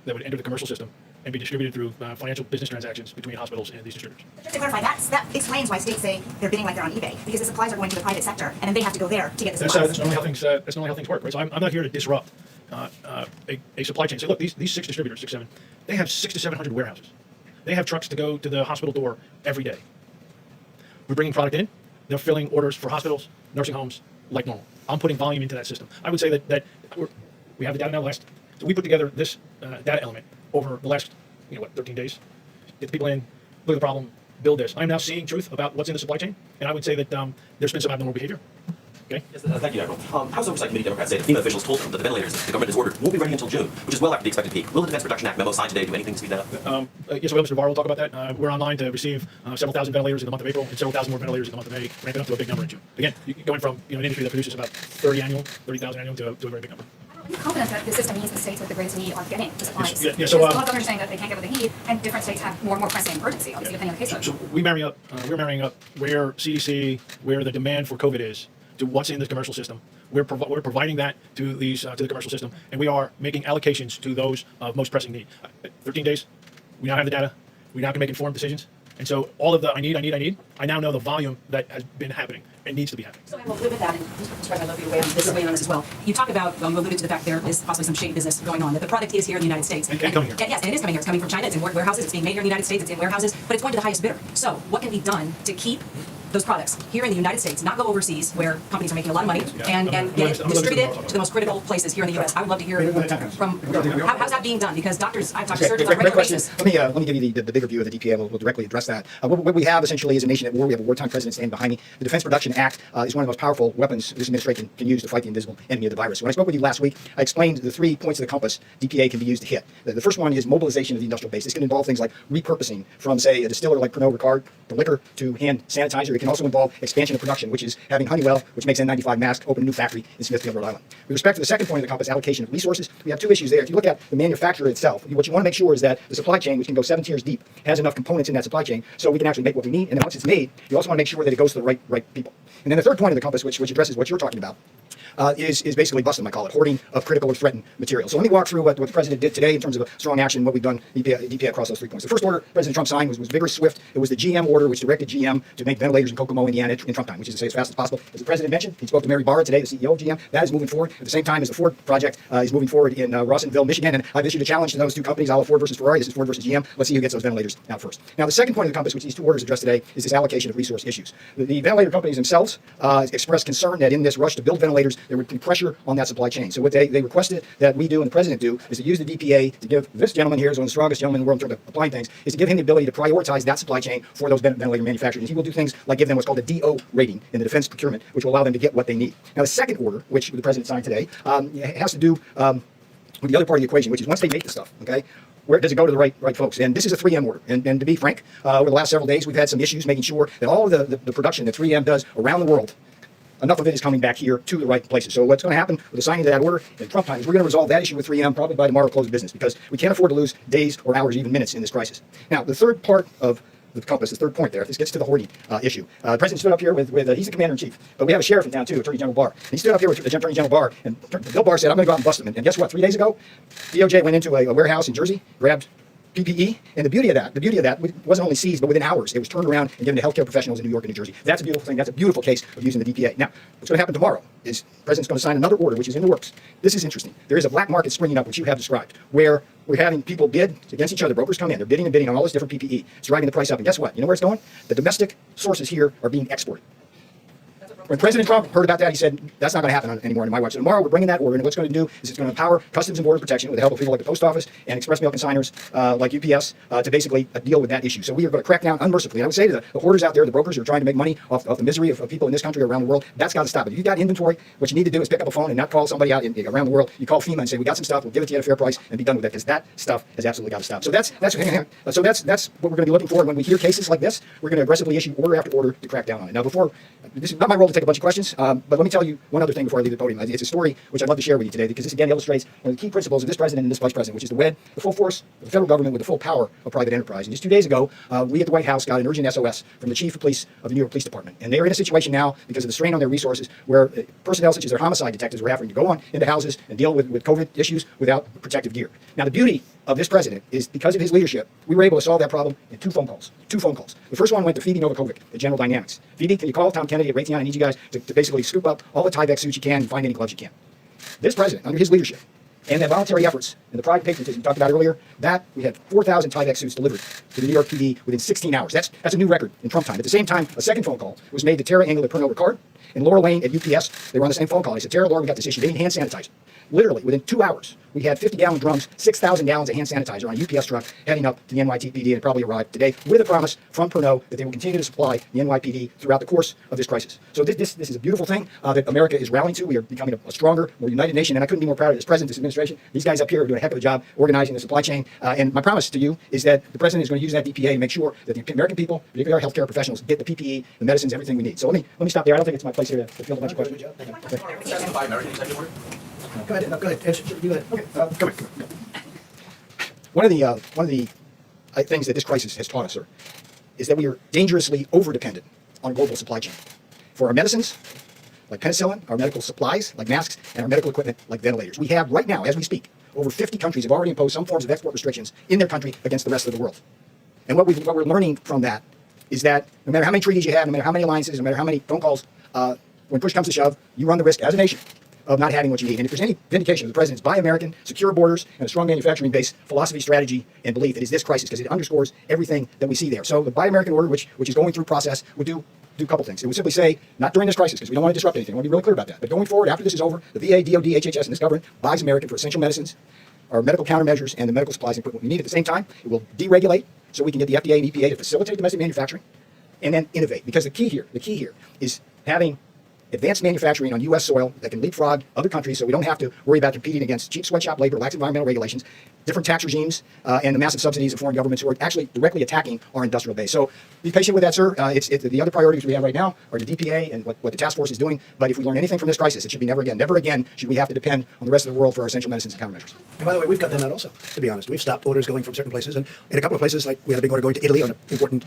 that would enter the commercial system and be distributed through financial business transactions between hospitals and these distributors. Just to clarify, that explains why states say they're bidding like they're on eBay, because the supplies are going to the private sector, and then they have to go there to get the supplies. That's normally how things work, right? So I'm not here to disrupt a supply chain. So look, these 6 distributors, 6, 7, they have 600 to 700 warehouses. They have trucks to go to the hospital door every day. We're bringing product in. They're filling orders for hospitals, nursing homes, like normal. I'm putting volume into that system. I would say that we have the data now. So we put together this data element over the last 13 days. Get the people in, look at the problem, build this. I'm now seeing truth about what's in the supply chain, and I would say that there's been some abnormal behavior. Okay. Yes, thank you, Admiral. House Oversight Committee Democrats say that FEMA officials told them that the ventilators that the government has ordered won't be ready until June, which is well after the expected peak. Will the Defense Production Act memo signed today do anything to speed that up? Yes, well, Mr. Navarro will talk about that. We're online to receive several thousand ventilators in the month of April and several thousand more ventilators in the month of May, ramping up to a big number in June. Again, going from an industry that produces about 30,000 annual to a very big number. Are you confident that the system means the states with the greatest need are getting the supplies? Yeah, Because so, a lot of governors are saying that they can't get what they need, and different states have more and more pressing urgency, obviously, depending on the case. So we're marrying up where CDC, where the demand for COVID is, to what's in the commercial system. We're providing that to the commercial system, and we are making allocations to those of most pressing need. 13 days, we now have the data. We now can make informed decisions. And so all of the I need, I now know the volume that has been happening and needs to be happening. So I will live with that, and Mr. President, I'd love you to weigh on this as well. You talk about, you alluded to the fact there is possibly some shady business going on, that the product is here in the United States. And coming here. Yes, and it is coming here. It's coming from China. It's in warehouses. It's being made here in the United States. It's in warehouses, but it's going to the highest bidder. So what can be done to keep those products here in the United States, not go overseas where companies are making a lot of money, and get it distributed to the most critical places here in the U.S.? I would love to hear from how's that being done, because doctors, I've talked to surgeons on a regular basis. Let me give you the bigger view of the DPA. We'll directly address that. What we have essentially is a nation at war. We have a wartime president standing behind me. The Defense Production Act is one of the most powerful weapons this administration can use to fight the invisible enemy of the virus. When I spoke with you last week, I explained the 3 points of the compass DPA can be used to hit. The first one is mobilization of the industrial base. This can involve things like repurposing from, say, a distiller like Pernod Ricard for liquor to hand sanitizer. It can also involve expansion of production, which is having Honeywell, which makes N95 masks, open a new factory in Smithfield, Rhode Island. With respect to the second point of the compass, allocation of resources, we have 2 issues there. If you look at the manufacturer itself, what you want to make sure is that the supply chain, which can go 7 tiers deep, has enough components in that supply chain so we can actually make what we need. And then once it's made, you also want to make sure that it goes to the right people. And then the third point of the compass, which addresses what you're talking about, is basically busting, I call it, hoarding of critical or threatened material. So let me walk through what the President did today in terms of a strong action, what we've done DPA across those 3 points. The first order President Trump signed was vigorous, swift. It was the GM order, which directed GM to make ventilators in Kokomo, Indiana in Trump time, which is to say as fast as possible. As the President mentioned, he spoke to Mary Barra today, the CEO of GM. That is moving forward at the same time as the Ford project is moving forward in Rawsonville, Michigan. And I've issued a challenge to those 2 companies, Ford versus Ferrari. This is Ford versus GM. Let's see who gets those ventilators out first. Now, the second point of the compass, which these 2 orders address today, is this allocation of resource issues. The ventilator companies themselves expressed concern that in this rush to build ventilators, there would be pressure on that supply chain. So what they requested that we do and the President do is to use the DPA to give this gentleman here, who's one of the strongest gentlemen in the world in terms of applying things, is to give him the ability to prioritize that supply chain for those ventilator manufacturers. And he will do things like give them what's called a DO rating in the defense procurement, which will allow them to get what they need. Now, the second order, which the President signed today, has to do with the other part of the equation, which is once they make the stuff, okay, where does it go to the right folks? And this is a 3M order. And to be frank, over the last several days, we've had some issues making sure that all of the production that 3M does around the world, enough of it is coming back here to the right places. So what's going to happen with the signing of that order in Trump time is we're going to resolve that issue with 3M probably by tomorrow close of business, because we can't afford to lose days or hours or even minutes in this crisis. Now, the third part of the compass, the third point there, this gets to the hoarding issue. The President stood up here with he's the commander-in-chief, but we have a sheriff in town too, Attorney General Barr. And he stood up here with Attorney General Barr, and Bill Barr said, I'm going to go out and bust him. And guess what? 3 days ago, DOJ went into a warehouse in Jersey, grabbed PPE, and the beauty of that wasn't only seized, but within hours, it was turned around and given to healthcare professionals in New York and New Jersey. That's a beautiful thing. That's a beautiful case of using the DPA. Now, what's going to happen tomorrow is the President's going to sign another order, which is in the works. This is interesting. There is a black market springing up, which you have described, where we're having people bid against each other. Brokers come in, they're bidding and bidding on all this different PPE. It's driving the price up. And guess what? You know where it's going? The domestic sources here are being exported. When President Trump heard about that, he said, that's not going to happen anymore in my watch. So tomorrow we're bringing that order, and what's going to do is it's going to empower Customs and Border Protection with the help of people like the Post Office and express mail consigners like UPS to basically deal with that issue. So we are going to crack down unmercifully. And I would say to the hoarders out there, the brokers who are trying to make money off the misery of people in this country or around the world, that's got to stop. If you've got inventory, what you need to do is pick up a phone and not call somebody out around the world. You call FEMA and say, we got some stuff, we'll give it to you at a fair price, and be done with it, because that stuff has absolutely got to stop. So that's what we're going to be looking for when we hear cases like this. We're going to aggressively issue order after order to crack down on it. Now, this is not my role to take a bunch of questions, but let me tell you one other thing before I leave the podium. It's a story which I'd love to share with you today because this again illustrates one of the key principles of this president and this vice president, which is to wed the full force of the federal government with the full power of private enterprise. And just 2 days ago, we at the White House got an urgent SOS from the chief of police of the New York Police Department. And they're in a situation now because of the strain on their resources where personnel such as their homicide detectives were having to go on into houses and deal with COVID issues without protective gear. Now, the beauty of this president is because of his leadership, we were able to solve that problem in 2 phone calls. 2 phone calls. The first one went to Phoebe Novakovic at General Dynamics. Phoebe, can you call Tom Kennedy at Raytheon? I need you guys to basically scoop up all the Tyvek suits you can and find any gloves you can. This president, under his leadership, and the voluntary efforts and the private patriotism we talked about earlier, that we had 4,000 Tyvek suits delivered to the New York PD within 16 hours. That's a new record in Trump time. At the same time, a second phone call was made to Tara Engel at Pernod Ricard and Laura Lane at UPS. They were on the same phone call. They said, Tara, Laura, we got this issue. They need hand sanitizer. Literally, within 2 hours, we had 50-gallon drums, 6,000 gallons of hand sanitizer on a UPS truck heading up to the NYPD, and probably arrived today with a promise from Pernod that they will continue to supply the NYPD throughout the course of this crisis. So this is a beautiful thing that America is rallying to. We are becoming a stronger, more united nation, and I couldn't be more proud of this president, this administration. These guys up here are doing a heck of a job organizing the supply chain. And my promise to you is that the president is going to use that DPA to make sure that the American people, particularly our healthcare professionals, get the PPE, the medicines, everything we need. So let me stop there. I don't think it's my place here to field a bunch of questions. Go ahead. No, go ahead. Answer. You go ahead. Okay. Come here. One of the things that this crisis has taught us, sir, is that we are dangerously overdependent on a global supply chain for our medicines, like penicillin, our medical supplies, like masks, and our medical equipment, like ventilators. We have right now, as we speak, over 50 countries have already imposed some forms of export restrictions in their country against the rest of the world. And what we're learning from that is that no matter how many treaties you have, no matter how many alliances, no matter how many phone calls, when push comes to shove, you run the risk as a nation of not having what you need. And if there's any vindication of the president's buy American, secure borders, and a strong manufacturing base philosophy, strategy, and belief, it is this crisis because it underscores everything that we see there. So the buy American order, which is going through process, would do a couple things. It would simply say, not during this crisis, because we don't want to disrupt anything. I want to be really clear about that. But going forward, after this is over, the VA, DOD, HHS, and this government buys American for essential medicines, our medical countermeasures, and the medical supplies and equipment we need. At the same time, it will deregulate so we can get the FDA and EPA to facilitate domestic manufacturing and then innovate. Because the key here is having advanced manufacturing on U.S. soil that can leapfrog other countries so we don't have to worry about competing against cheap sweatshop labor, lax environmental regulations, different tax regimes, and the massive subsidies of foreign governments who are actually directly attacking our industrial base. So be patient with that, sir. The other priorities we have right now are the DPA and what the task force is doing. But if we learn anything from this crisis, it should be never again should we have to depend on the rest of the world for our essential medicines and countermeasures. And by the way, we've cut them out also, to be honest. We've stopped orders going from certain places. And in a couple of places, like we had a big order going to Italy on important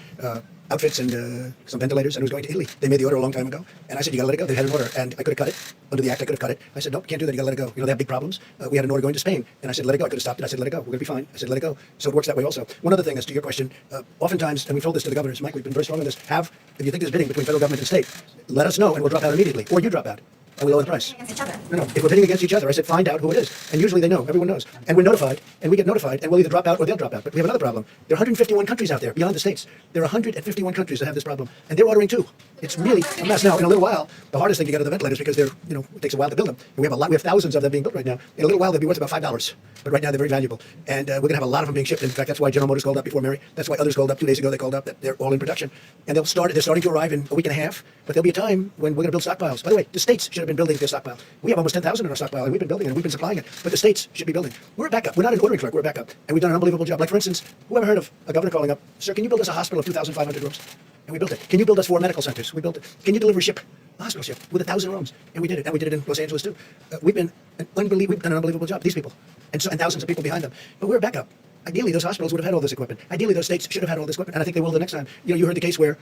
outfits and some ventilators, and it was going to Italy. They made the order a long time ago. And I said, you got to let it go. They had an order. And I could have cut it. Under the act, I could have cut it. I said, nope, can't do that. You got to let it go. You know, they have big problems. We had an order going to Spain. And I said, let it go. I could have stopped it. I said, let it go. We're going to be fine. I said, let it go. So it works that way also. One other thing is to your question, oftentimes, and we've told this to the governors, Mike, we've been very strong on this, if you think there's bidding between federal government and state, let us know and we'll drop out immediately. Or you drop out. And we lower the price. Against each other. No. If we're bidding against each other, I said find out who it is. And usually they know. Everyone knows. And we're notified. And we get notified. And we'll either drop out or they'll drop out. But we have another problem. There are 151 countries out there beyond the states. There are 151 countries that have this problem. And they're ordering too. It's really a mess. Now, in a little while, the hardest thing to get are the ventilators because they're, it takes a while to build them. And we have thousands of them being built right now. In a little while, they'll be worth about $5. But right now, they're very valuable. And we're going to have a lot of them being shipped. In fact, that's why General Motors called up before Mary. That's why others called up 2 days ago. They called up that they're all in production. And they're starting to arrive in a week and a half. But there'll be a time when we're going to build stockpiles. By the way, the states should have been building their stockpile. We have almost 10,000 in our stockpile, and we've been building it, and we've been supplying it. But the states should be building. We're a backup. We're not an ordering clerk. We're a backup. And we've done an unbelievable job. Like, for instance, who ever heard of a governor calling up, sir, can you build us a hospital of 2,500 rooms? And we built it. Can you build us 4 medical centers? We built it. Can you deliver a hospital ship with 1,000 rooms? And we did it. And we did it in Los Angeles, too. We've done an unbelievable job, these people. And thousands of people behind them. But we're a backup. Ideally, those hospitals would have had all this equipment. Ideally, those states should have had all this equipment. And I think they will the next time. You heard the case where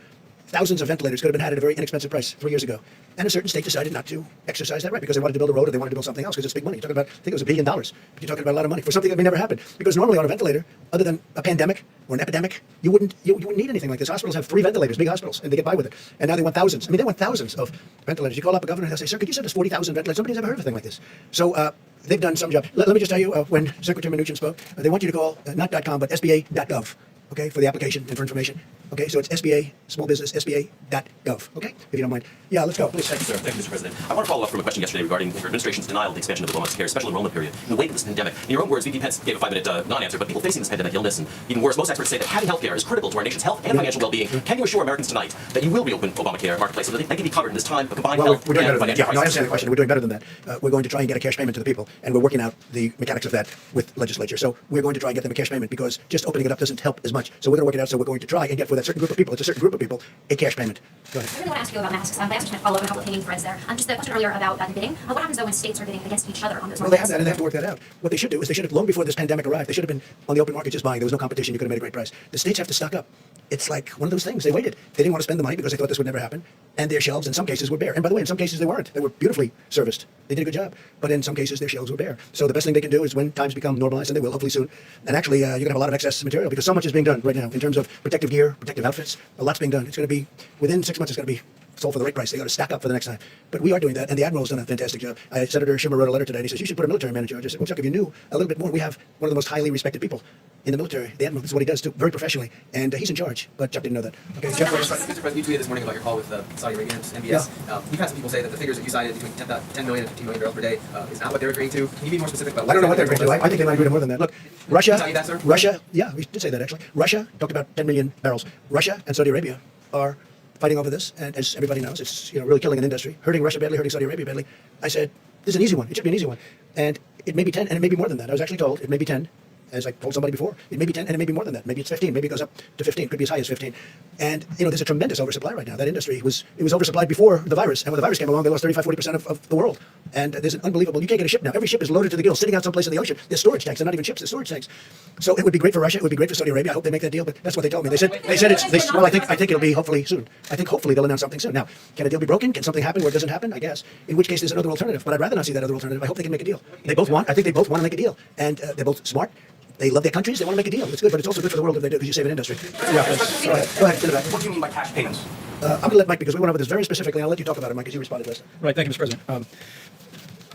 thousands of ventilators could have been had at a very inexpensive price 3 years ago. And a certain state decided not to exercise that right because they wanted to build a road or they wanted to build something else because it's big money. You're talking about, I think it was $1 billion. But you're talking about a lot of money for something that may never happen. Because normally on a ventilator, other than a pandemic or an epidemic, you wouldn't need anything like this. Hospitals have 3 ventilators, big hospitals, and they get by with it. And now they want thousands. I mean, they want thousands of ventilators. You call up a governor and they'll say, sir, could you send us 40,000 ventilators? Nobody's ever heard of a thing like this. So they've done some job. Let me just tell you, when Secretary Mnuchin spoke, they want you to call not .com, but SBA.gov. Okay, for the application and for information. Okay, so it's SBA, small business, SBA.gov. Okay, if you don't mind. Yeah, let's go, please. Thank you, sir. Thank you, Mr. President. I want to follow up from a question yesterday regarding your administration's denial of the expansion of the Obamacare special enrollment period in the wake of this pandemic. In your own words, VP Pence gave a 5-minute non-answer, but people facing this pandemic illness and even worse, most experts say that having health care is critical to our nation's health and financial well-being. Can you assure Americans tonight that you will reopen Obamacare marketplace so that they can be covered in this time of combined health we're doing and better than that. financial Yeah, no, I crisis? understand the question. We're doing better than that. We're going to try and get a cash payment to the people, and we're working out the mechanics of that with legislature. So we're going to try and get them a cash payment because just opening it up doesn't help as much. So we're going to work it out. So we're going to try and get for that certain group of people, it's a certain group of people, a cash payment. Go ahead. I really want to ask you about masks. I actually kind of follow up on a couple of hanging threads there. Just the question earlier about the bidding. What happens though when states are bidding against each other on those Well, they have markets? that, and they have to work that out. What they should do is they should have, long before this pandemic arrived, they should have been on the open market just buying. There was no competition. You could have made a great price. The states have to stock up. It's like one of those things. They waited. They didn't want to spend the money because they thought this would never happen. And their shelves, in some cases, were bare. And by the way, in some cases, they weren't. They were beautifully serviced. They did a good job. But in some cases, their shelves were bare. So the best thing they can do is when times become normalized, and they will, hopefully soon. And actually, you're going to have a lot of excess material because so much is being done right now in terms of protective gear, protective outfits. A lot's being done. It's going to be, within 6 months, it's going to be sold for the right price. They got to stack up for the next time. But we are doing that, and the Admiral's done a fantastic job. Senator Schumer wrote a letter today, and he says, you should put a military man in charge. I said, well, Chuck, if you knew a little bit more, we have one of the most highly respected people in the military. The Admiral, this is what he does, too, very professionally, and he's in charge. But Chuck didn't know that. Okay, Jeff, Mr. President, you tweeted this morning about your call with Saudi Arabians, MBS. We've had some people say that the figures that you cited between 10 million and 15 million barrels per day is not what they're agreeing to. Can you be more specific about what I don't know what they're agreeing to. I think they might agree to more than that. Look, Russia, Can I tell you that, sir? Russia, yeah, we did say that actually. Russia talked about 10 million barrels. Russia and Saudi Arabia are fighting over this, and as everybody knows, it's really killing an industry, hurting Russia badly, hurting Saudi Arabia badly. I said, this is an easy one. It should be an easy one, and it may be 10, and it may be more than that. I was actually told it may be 10. As I told somebody before, it may be 10 and it may be more than that. Maybe it's 15. Maybe it goes up to 15. Could be as high as 15. And there's a tremendous oversupply right now. That industry was oversupplied before the virus, and when the virus came along, they lost 35-40% of the world. And there's an unbelievable. You can't get a ship now. Every ship is loaded to the gills, sitting out someplace in the ocean. There's storage tanks. They're not even ships. They're storage tanks. So it would be great for Russia. It would be great for Saudi Arabia. I hope they make that deal. But that's what they told me. They said it's. Well, I think it'll be hopefully soon. I think hopefully they'll announce something soon. Now, can a deal be broken? Can something happen where it doesn't happen? I guess. In which case, there's another alternative. But I'd rather not see that other alternative. I hope they can make a deal. They both want. I think they both want to make a deal, and they're both smart. They love their countries. They want to make a deal. It's good, but it's also good for the world if they do, because you save an industry. Yeah, go ahead. To the back. What do you mean by cash payments? I'm going to let Mike, because we went over this very specifically, and I'll let you talk about it, Mike, because you responded last time. Right. Thank you, Mr. President.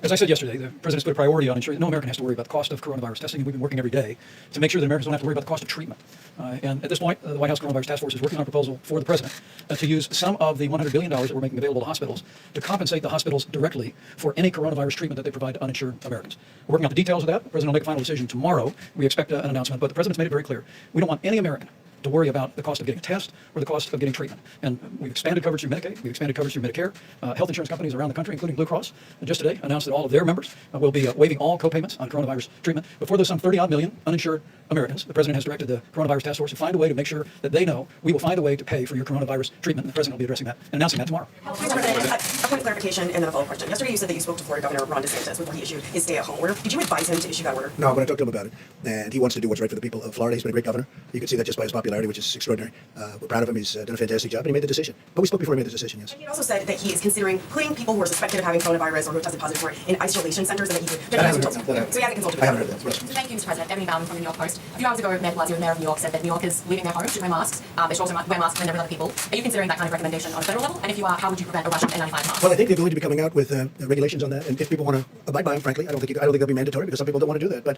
As I said yesterday, the President's put a priority on ensuring that no American has to worry about the cost of coronavirus testing, and we've been working every day to make sure that Americans don't have to worry about the cost of treatment. And at this point, the White House Coronavirus Task Force is working on a proposal for the President to use some of the $100 billion that we're making available to hospitals to compensate the hospitals directly for any coronavirus treatment that they provide to uninsured Americans. We're working out the details of that. The President will make a final decision tomorrow. We expect an announcement, but the President's made it very clear. We don't want any American to worry about the cost of getting a test or the cost of getting treatment. And we've expanded coverage through Medicaid, we've expanded coverage through Medicare. Health insurance companies around the country, including Blue Cross, just today announced that all of their members will be waiving all co-payments on coronavirus treatment. Before there's some 30-odd million uninsured Americans, the President has directed the Coronavirus Task Force to find a way to make sure that they know we will find a way to pay for your coronavirus treatment. And the President will be addressing that and announcing that tomorrow. Mr. President, a point of clarification and then a follow-up question. Yesterday you said that you spoke to Florida Governor Ron DeSantis before he issued his stay-at-home order. Did you advise him to issue that order? No, but I talked to him about it, and he wants to do what's right for the people of Florida. He's been a great governor. You can see that just by his popularity, which is extraordinary. We're proud of him. He's done a fantastic job, and he made the decision. But we spoke before he made the decision, yes. And he also said that he is considering putting people who are suspected of having coronavirus or who have tested positive for it in isolation centers, and that he could. I haven't heard that. So he hasn't consulted. I haven't heard that. Yes. So thank you, Mr. President. Debbie Bowden from the New York Post. A few hours ago, Mayor Blasio, the mayor of New York, said that New Yorkers leaving their homes should wear masks. They should also wear masks when they're with other people. Are you considering that kind of recommendation on a federal level? And if you are, how would you prevent a rush of N95 masks? Well, I think they're going to be coming out with regulations on that, and if people want to abide by them, frankly, I don't think they'll be mandatory because some people don't want to do that. But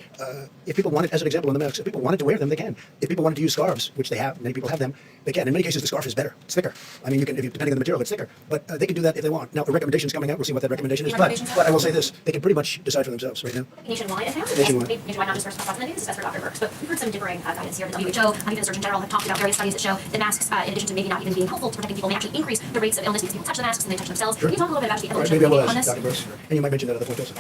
if people want it, as an example, on the masks, if people wanted to wear them, they can. If people wanted to use scarves, which they have, many people have them, they can. In many cases, the scarf is better. It's thicker. I mean, depending on the material, it's thicker. But they can do that if they want. Now, a recommendation is coming out. We'll see what that recommendation is. But I will say this: they can pretty much decide for themselves right now. Nationwide, and Nationwide. nationwide, not just for President, this is best for Dr. Birx, but we've heard some differing guidance here. The WHO, even the Surgeon General, have talked about various studies that show that masks, in addition to maybe not even being helpful to protecting people, may actually increase the rates of illness because people touch the masks and they touch themselves. Sure. Can you talk a little bit about the All right, evolution maybe I will on ask this? Dr. Birx, and you might mention that other point also.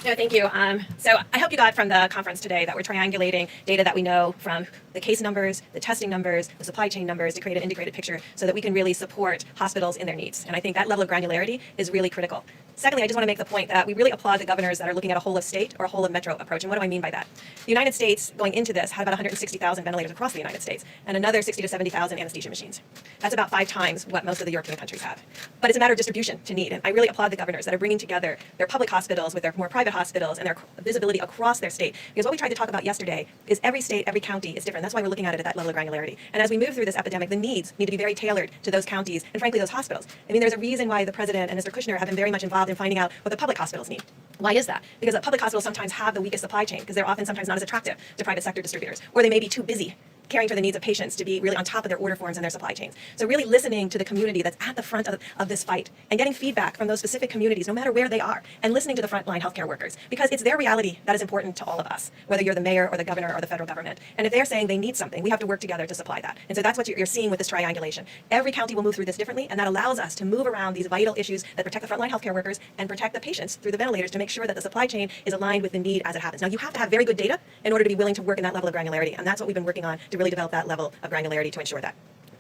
No, thank you. So I hope you got from the conference today that we're triangulating data that we know from the case numbers, the testing numbers, the supply chain numbers to create an integrated picture so that we can really support hospitals in their needs. And I think that level of granularity is really critical. Secondly, I just want to make the point that we really applaud the governors that are looking at a whole of state or a whole of metro approach. And what do I mean by that? The United States, going into this, had about 160,000 ventilators across the United States and another 60 to 70,000 anesthesia machines. That's about 5 times what most of the European countries have. But it's a matter of distribution to need. And I really applaud the governors that are bringing together their public hospitals with their more private hospitals and their visibility across their state. Because what we tried to talk about yesterday is every state, every county is different. That's why we're looking at it at that level of granularity. And as we move through this epidemic, the needs need to be very tailored to those counties and frankly those hospitals. I mean, there's a reason why the president and Mr. Kushner have been very much involved in finding out what the public hospitals need. Why is that? Because the public hospitals sometimes have the weakest supply chain because they're often sometimes not as attractive to private sector distributors, or they may be too busy caring for the needs of patients to be really on top of their order forms and their supply chains. So really listening to the community that's at the front of this fight and getting feedback from those specific communities, no matter where they are, and listening to the frontline healthcare workers, because it's their reality that is important to all of us, whether you're the mayor or the governor or the federal government. And if they're saying they need something, we have to work together to supply that. And so that's what you're seeing with this triangulation. Every county will move through this differently, and that allows us to move around these vital issues that protect the frontline healthcare workers and protect the patients through the ventilators to make sure that the supply chain is aligned with the need as it happens. Now, you have to have very good data in order to be willing to work in that level of granularity, and that's what we've been working on to really develop that level of granularity to ensure that.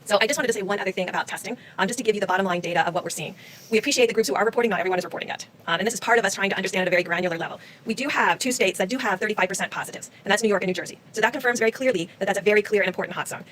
So I just wanted to say one other thing about testing, just to give you the bottom line data of what we're seeing. We appreciate the groups who are reporting, not everyone is reporting yet. And this is part of us trying to understand at a very granular level. We do have 2 states that do have 35% positives, and that's New York and New Jersey. So that confirms very clearly that that's a very clear and important hot zone.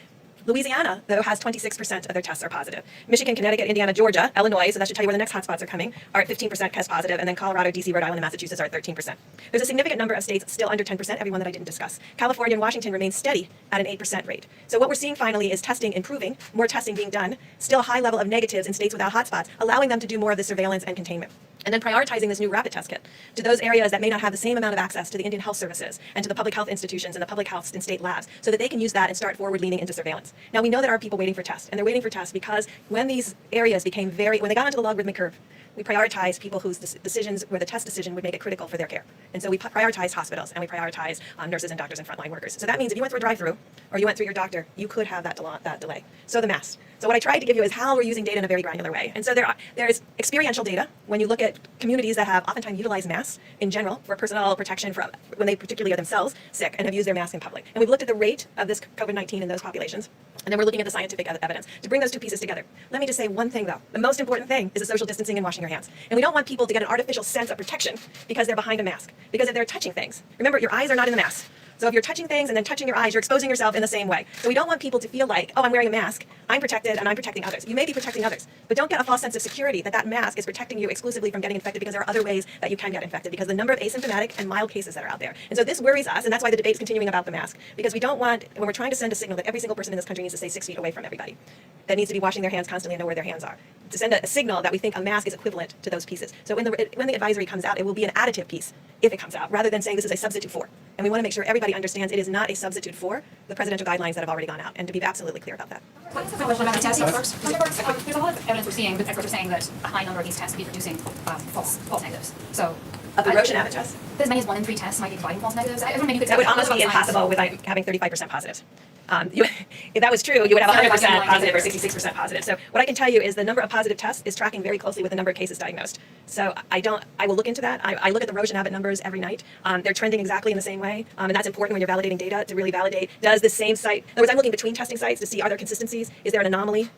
Louisiana, though, has 26% of their tests are positive. Michigan, Connecticut, Indiana, Georgia, Illinois, so that should tell you where the next hotspots are coming, are at 15% test positive, and then Colorado, DC, Rhode Island, and Massachusetts are at 13%. There's a significant number of states still under 10%, every one that I didn't discuss. California and Washington remain steady at an 8% rate. So what we're seeing finally is testing improving, more testing being done, still a high level of negatives in states without hotspots, allowing them to do more of the surveillance and containment. And then prioritizing this new rapid test kit to those areas that may not have the same amount of access to the Indian health services and to the public health institutions and the public health and state labs so that they can use that and start forward leaning into surveillance. Now we know there are people waiting for tests, and they're waiting for tests because when these areas became when they got onto the logarithmic curve, we prioritized people whose decisions, where the test decision would make it critical for their care. And so we prioritized hospitals and we prioritized nurses and doctors and frontline workers. So that means if you went through a drive-through or you went through your doctor, you could have that delay. So the mass. So what I tried to give you is how we're using data in a very granular way. And so there's experiential data when you look at communities that have oftentimes utilized masks in general for personal protection from when they particularly are themselves sick and have used their mask in public. And we've looked at the rate of this COVID-19 in those populations. And then we're looking at the scientific evidence to bring those 2 pieces together. Let me just say one thing though. The most important thing is the social distancing and washing your hands. And we don't want people to get an artificial sense of protection because they're behind a mask. Because if they're touching things, remember your eyes are not in the mask. So if you're touching things and then touching your eyes, you're exposing yourself in the same way. So we don't want people to feel like, oh, I'm wearing a mask, I'm protected, and I'm protecting others. You may be protecting others, but don't get a false sense of security that that mask is protecting you exclusively from getting infected, because there are other ways that you can get infected because the number of asymptomatic and mild cases that are out there. And so this worries us, and that's why the debate's continuing about the mask, because we don't want, when we're trying to send a signal that every single person in this country needs to stay 6 feet away from everybody, that needs to be washing their hands constantly and know where their hands are, to send a signal that we think a mask is equivalent to those pieces. So when the advisory comes out, it will be an additive piece if it comes out, rather than saying this is a substitute for. And we want to make sure everybody understands it is not a substitute for the presidential guidelines that have already gone out, and to be absolutely clear about that. What's the question about the tests? There's a lot of evidence we're seeing, but experts are saying that a high number of these tests could be producing false negatives. So Of the Roche and Abbott tests? as many as 1 in 3 tests might be providing false negatives. I don't know, maybe you could That would tell us almost about be the science. impossible without having 35% positives. If that was true, you would have 100% positive or 66% positive. So what I can tell you is the number of positive tests is tracking very closely with the number of cases diagnosed. So I will look into that. I look at the Roche and Abbott numbers every night. They're trending exactly in the same way. And that's important when you're validating data, to really validate, does the same site, in other words, I'm looking between testing sites to see, are there consistencies? Is there an anomaly?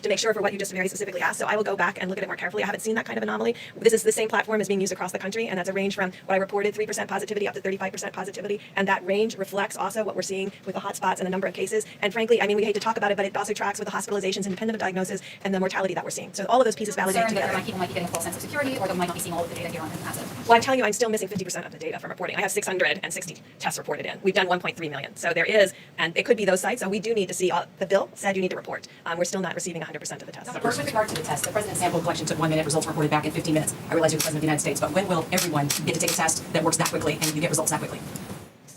To make sure for what you just very specifically asked. So I will go back and look at it more carefully. I haven't seen that kind of anomaly. This is the same platform as being used across the country, and that's a range from what I reported, 3% positivity up to 35% positivity. And that range reflects also what we're seeing with the hotspots and the number of cases. And frankly, I mean, we hate to talk about it, but it also tracks with the hospitalizations independent of diagnosis and the mortality that we're seeing. So all of those pieces validate Concerned together. that people might be getting a false sense of security, or they might not be seeing all of the data here on the passive. Well, I'm telling you, I'm still missing 50% of the data from reporting. I have 660 tests reported in. We've done 1.3 million. So there is, and it could be those sites. So we do need to see, the bill said you need to report. We're still not receiving 100% of the tests. First, with regard to the test, the president's sample collection took 1 minute, results reported back in 15 minutes. I realize you're the president of the United States, but when will everyone get to take a test that works that quickly and you get results that quickly?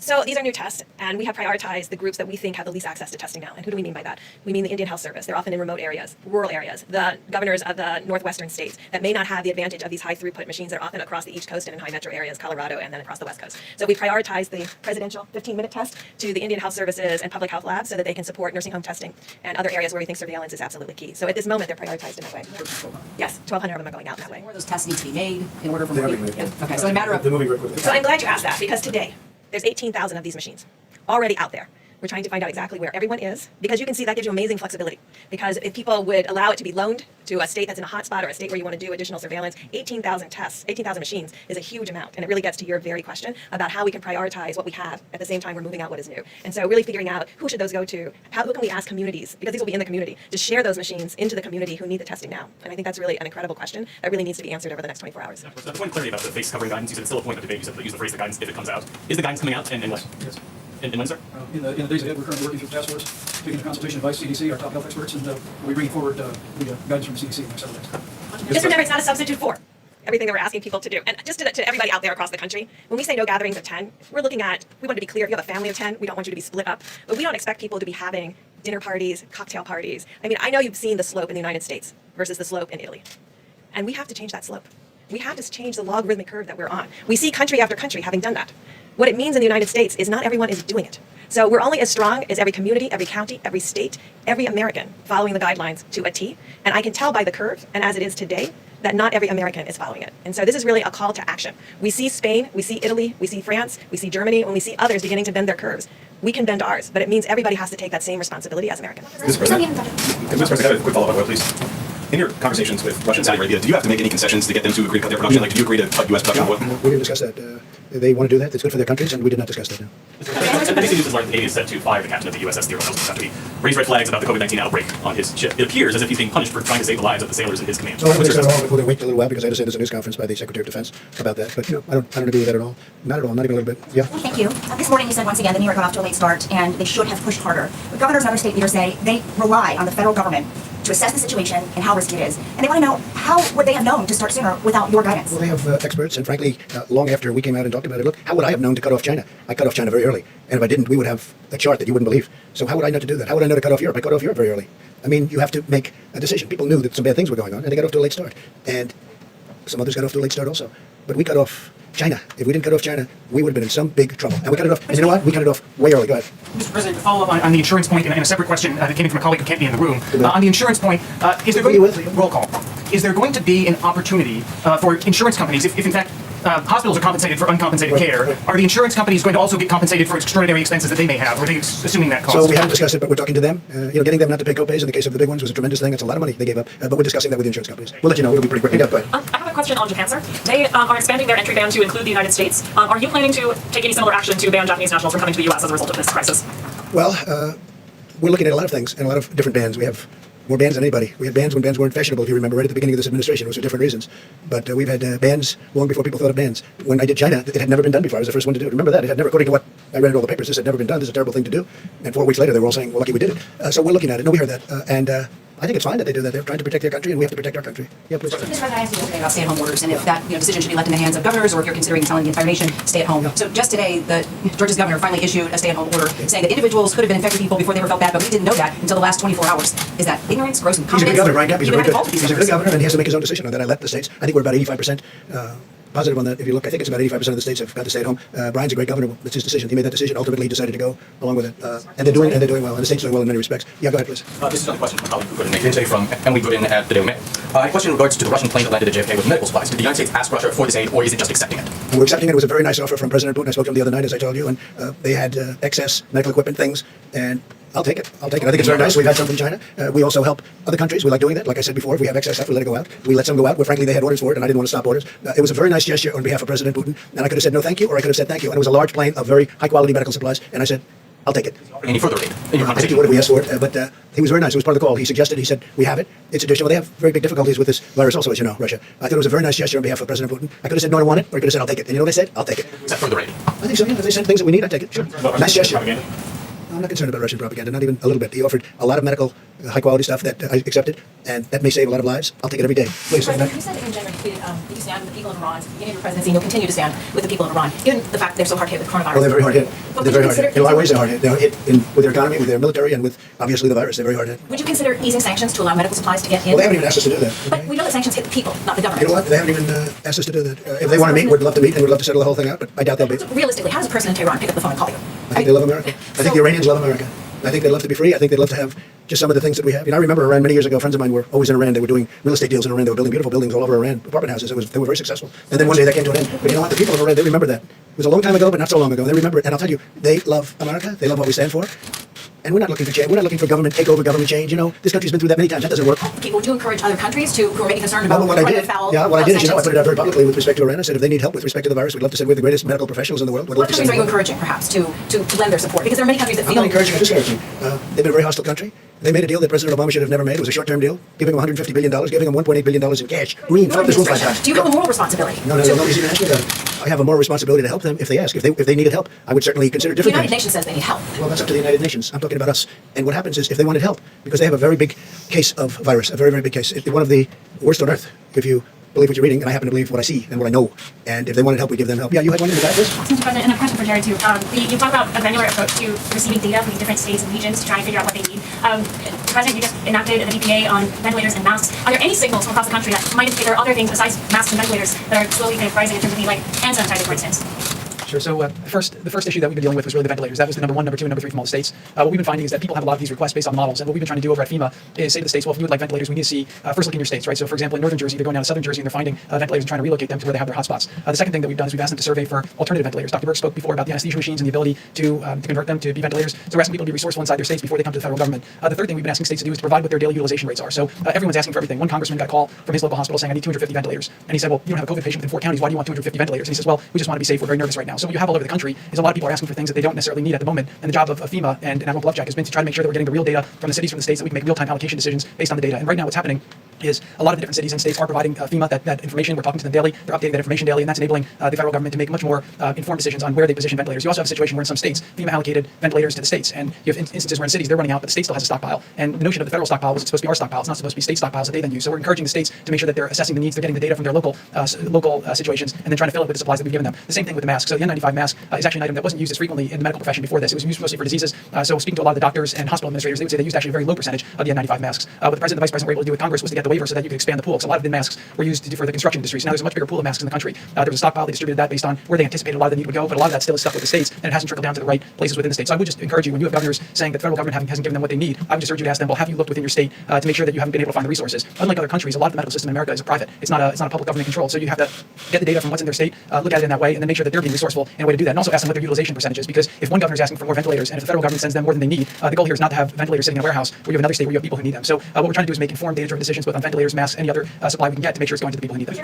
So these are new tests, and we have prioritized the groups that we think have the least access to testing now. And who do we mean by that? We mean the Indian Health Service. They're often in remote areas, rural areas, the governors of the northwestern states that may not have the advantage of these high throughput machines that are often across the East Coast and in high metro areas, Colorado, and then across the West Coast. So we prioritized the presidential 15-minute test to the Indian Health Services and public health labs so that they can support nursing home testing and other areas where we think surveillance is absolutely key. So at this moment, they're prioritized in that way. Yes, 1,200 of them are going out in that way. More of those tests need to be made in order for They are being made. Yeah. Okay, so in a matter of They're moving very quickly. So I'm glad you asked that, because today there's 18,000 of these machines already out there. We're trying to find out exactly where everyone is, because you can see that gives you amazing flexibility. Because if people would allow it to be loaned to a state that's in a hotspot or a state where you want to do additional surveillance, 18,000 tests, 18,000 machines is a huge amount. And it really gets to your very question about how we can prioritize what we have at the same time we're moving out what is new. And so really figuring out who should those go to, who can we ask communities, because these will be in the community, to share those machines into the community who need the testing now. And I think that's really an incredible question that really needs to be answered over the next 24 hours. The point of clarity about the face covering guidance, you said it's still a point of debate. You said use the phrase the guidance if it comes out. Is the guidance coming out, and when? Yes. And when, sir? In the days ahead, we're currently working through the task force, taking the consultation advice, CDC, our top health experts, and we'll be bringing forward the guidance from the CDC in the next several days. Just remember, it's not a substitute for everything that we're asking people to do. And just to everybody out there across the country, when we say no gatherings of 10, we're looking at, we want to be clear, if you have a family of 10, we don't want you to be split up, but we don't expect people to be having dinner parties, cocktail parties. I mean, I know you've seen the slope in the United States versus the slope in Italy. And we have to change that slope. We have to change the logarithmic curve that we're on. We see country after country having done that. What it means in the United States is not everyone is doing it. So we're only as strong as every community, every county, every state, every American following the guidelines to a T. And I can tell by the curve, and as it is today, that not every American is following it. And so this is really a call to action. We see Spain, we see Italy, we see France, we see Germany, and we see others beginning to bend their curves. we can bend ours, but it means everybody has to take that same responsibility as Americans. Mr. President, I have a quick follow-up, please. In your conversations with Russia and Saudi Arabia, do you have to make any concessions to get them to agree to cut their production? Like, do you agree to cut U.S. production of oil? We didn't discuss that. They want to do that. It's good for their countries, and we did not discuss that. No. NBC News has learned the Navy is set to fire the captain of the USS Theodore Roosevelt after he raised red flags about the COVID-19 outbreak on his ship. It appears as if he's being punished for trying to save the lives of the sailors in his command. So I don't think so at all. We're going to wait a little while because I just said there's a news conference by the Secretary of Defense about that. But I don't agree with that at all. Not at all. Not even a little bit. Yeah. Thank you. This morning you said once again that New York got off to a late start and they should have pushed harder. But governors and other state leaders say they rely on the federal government to assess the situation and how risky it is. And they want to know how would they have known to start sooner without your guidance? Well, they have experts, and frankly, long after we came out and talked about it, look, how would I have known to cut off China? I cut off China very early. And if I didn't, we would have a chart that you wouldn't believe. So how would I know to do that? How would I know to cut off Europe? I cut off Europe very early. I mean, you have to make a decision. People knew that some bad things were going on, and they got off to a late start. And some others got off to a late start also. But we cut off China. If we didn't cut off China, we would have been in some big trouble. And we cut it off. And you know what? We cut it off way early. Go ahead. Mr. President, to follow up on the insurance point and a separate question that came in from a colleague who can't be in the room. On the insurance point, is there going to roll call? Is there going to be an opportunity for insurance companies, if in fact hospitals are compensated for uncompensated care, are the insurance companies going to also get compensated for extraordinary expenses that they may have? Or are they assuming that cost? So we haven't discussed it, but we're talking to them. Getting them not to pay copays in the case of the big ones was a tremendous thing. It's a lot of money they gave up. But we're discussing that with the insurance companies. We'll let you know. It'll be pretty quick. Yeah, go ahead. I have a question on Japan, sir. They are expanding their entry ban to include the United States. Are you planning to take any similar action to ban Japanese nationals from coming to the U.S. as a result of this crisis? Well, we're looking at a lot of things and a lot of different bans. We have more bans than anybody. We had bans when bans weren't fashionable, if you remember, right at the beginning of this administration. It was for different reasons. But we've had bans long before people thought of bans. When I did China, it had never been done before. I was the first one to do it. Remember that? It had never, according to what I read in all the papers, this had never been done. This is a terrible thing to do. And 4 weeks later, they were all saying, well, lucky we did it. So we're looking at it. No, we heard that. And I think it's fine that they do that. They're trying to protect their country, and we have to protect our country. Yeah, please. Mr. President, I asked you today about stay-at-home orders, and if that decision should be left in the hands of governors, or if you're considering telling the entire nation stay at home. So just today, Georgia's governor finally issued a stay-at-home order saying that individuals could have been infecting people before they were felt bad, but we didn't know that until the last 24 hours. Is that ignorance, gross incompetence? He's a good governor, right? He's a very good. He's He's a good governor, and he has to make his own decision on that. I let the states. I think we're about 85%. Positive on that. If you look, I think it's about 85% of the states have got to stay at home. Brian's a great governor. It's his decision. He made that decision. Ultimately, he decided to go along with it. And they're doing well. And the state's doing well in many respects. Yeah, go ahead, please. This is a question from colleague Goodin, from Emily Goodin at the Daily Mail. A question in regards to the Russian plane that landed at JFK with medical supplies. Did the United States ask Russia for this aid, or is it just accepting it? We're accepting it. It was a very nice offer from President Putin. I spoke to him the other night, as I told you, and they had excess medical equipment things, and I'll take it. I'll take it. I think it's very nice. We've had some from China. We also help other countries. We like doing that. Like I said before, if we have excess stuff, we let it go out. We let some go out. Well, frankly, they had orders for it, and I didn't want to stop orders. It was a very nice gesture on behalf of President Putin, and I could have said no thank you, or I could have said thank you. And it was a large plane of very high-quality medical supplies, and I said, I'll take it. Any further aid in your I think conversation? he would have. We asked for it, but he was very nice. It was part of the call. He suggested, he said, we have it. It's additional. They have very big difficulties with this virus also, as you know, Russia. I thought it was a very nice gesture on behalf of President Putin. I could have said, no, I don't want it, or I could have said, I'll take it. And you know what they said? I'll take it. Is that further aid? I think so, yeah. If they send things that we need, I take it. Sure. Nice gesture. I'm not concerned about Russian propaganda, not even a little bit. He offered a lot of medical, high-quality stuff that I accepted, and that may save a lot of lives. I'll take it every day. Please. President, you said in January that you stand with the people of Iran at the beginning of your presidency, and you'll continue to stand with the people of Iran, given the fact they're so hard hit with coronavirus. Well, they're very hard hit. But They're very hard hit. In a lot of ways, they're hard hit. They're hit with their economy, with their military, and with, obviously, the virus. They're very hard hit. Would you consider easing sanctions to allow medical supplies to get in? Well, they haven't even asked us to do that. But we know that sanctions hit the people, not the government. You know what? They haven't even asked us to do that. If they want to meet, we'd love to meet, and we'd love to settle the whole thing out, but I doubt they'll be. So realistically, how does a person in Tehran pick up the phone and call you? I think they love America. I think the Iranians love America. I think they'd love to be free. I think they'd love to have just some of the things that we have. You know, I remember Iran many years ago. Friends of mine were always in Iran. They were doing real estate deals in Iran. They were building beautiful buildings all over Iran, apartment houses. They were very successful. And then one day that came to an end. But you know what? The people of Iran, they remember that. It was a long time ago, but not so long ago. They remember it. And I'll tell you, they love America. They love what we stand for. And we're not looking for change. We're not looking for government takeover, government change. You know, this country's been through that many times. That doesn't work. Would you encourage other countries who are maybe concerned about what I did? foul? Yeah, what I did is, you know, I put it out very publicly with respect to Iran. I said if they need help with respect to the virus, we'd love to send with the greatest medical professionals in the world. We'd love What to countries send are you encouraging, perhaps, to lend their support? Because there are many countries that I'm feel... not encouraging, I'm discouraging. They've been a very hostile country. They made a deal that President Obama should have never made. It was a short-term deal, giving them $150 billion, giving them $1.8 billion in cash. Green, fill up this room 5 times. Do you have a moral responsibility? No, nobody's even asking about it. I have a moral responsibility to help them if they ask. If they needed help, I would certainly consider The different United things. Nations says they need help. Well, that's up to the United Nations. I'm talking about us. And what happens is if they wanted help, because they have a very big case of virus, a very, very big case. It's one of the worst on earth, if you believe what you're reading, and I happen to believe what I see and what I know. And if they wanted help, we give them help. Yeah, you had one in the back, please? Mr. President, and a question for Jared too. You talk about a granular approach to receiving data from these different states and regions to try and figure out what they need. President, you just enacted the DPA on ventilators and masks. Are there any signals from across the country that might indicate there are other things besides masks and ventilators that are slowly kind of rising in terms of like hand sanitizer, for instance? Sure. So the first issue that we've been dealing with was really the ventilators. That was the number 1, number 2, and number 3 from all the states. What we've been finding is that people have a lot of these requests based on models, and what we've been trying to do over at FEMA is say to the states, well, if you would like ventilators, we need to see first look in your states, right? So for example, in northern Jersey, they're going down to southern Jersey and they're finding ventilators and trying to relocate them to where they have their hotspots. The second thing that we've done is we've asked them to survey for alternative ventilators. Dr. Burke spoke before about the anesthesia machines and the ability to convert them to be ventilators. So we're asking people to be resourceful inside their states before they come to the federal government. The third thing we've been asking states to do is to provide what their daily utilization rates are. So everyone's asking for everything. One congressman got a call from his local hospital saying, I need 250 ventilators. And he said, well, you don't have a COVID patient within 4 counties. Why do you want 250 ventilators? And he says, well, we just want to be safe. We're very nervous right now. So what you have all over the country is a lot of people are asking for things that they don't necessarily need at the moment. And the job of FEMA and Admiral Bluffjack has been to try to make sure that we're getting the real data from the cities, from the states, that we can make real-time allocation decisions based on the data. And right now what's happening is a lot of the different cities and states are providing FEMA that information. We're talking to them daily. They're updating that information daily, and that's enabling the federal government to make much more informed decisions on where they position ventilators. You also have a situation where in some states, FEMA allocated ventilators to the states, and you have instances where in cities they're running out, but the state still has a stockpile. And the notion of the federal stockpile was it's supposed to be our stockpile. It's not supposed to be state stockpiles that they then use. So we're encouraging the states to make sure that they're assessing the needs, they're getting the data from their local situations, and then trying to fill it with the supplies that we've given them. The same thing with the masks. So the N95 mask is actually an item that wasn't used as frequently in the medical profession before this. It was used mostly for diseases. So speaking to a lot of the doctors and hospital administrators, they would say they used actually a very low percentage of the N95 masks. What the president and the vice president were able to do with Congress was to get the waiver so that you could expand the pool. So a lot of the masks were used for the construction industry. So now there's a much bigger pool of masks in the country. There was a stockpile. They distributed that based on where they anticipated a lot of the need would go, but a lot of that still is stuck with the states, and it hasn't trickled down to the right places within the states. So I would just encourage you, when you have governors saying that the federal government hasn't given them what they need, I would just urge you to ask them, well, have you looked within your state to make sure that you haven't been able to find the resources? Unlike other countries, a lot of the medical system in America is private. It's not a public government control. So you have to get the data from what's in their state, look at it in that way, and then make sure that they're being resourceful in a way to do that. And also ask them what their utilization percentage is, because if one governor is asking for more ventilators and if the federal government sends them more than they need, the goal here is not to have ventilators sitting in a warehouse where you have another state where you have people who need them. So what we're trying to do is make informed, data-driven decisions both on ventilators, masks, any other supply we can get to make sure it's going to the people who need them.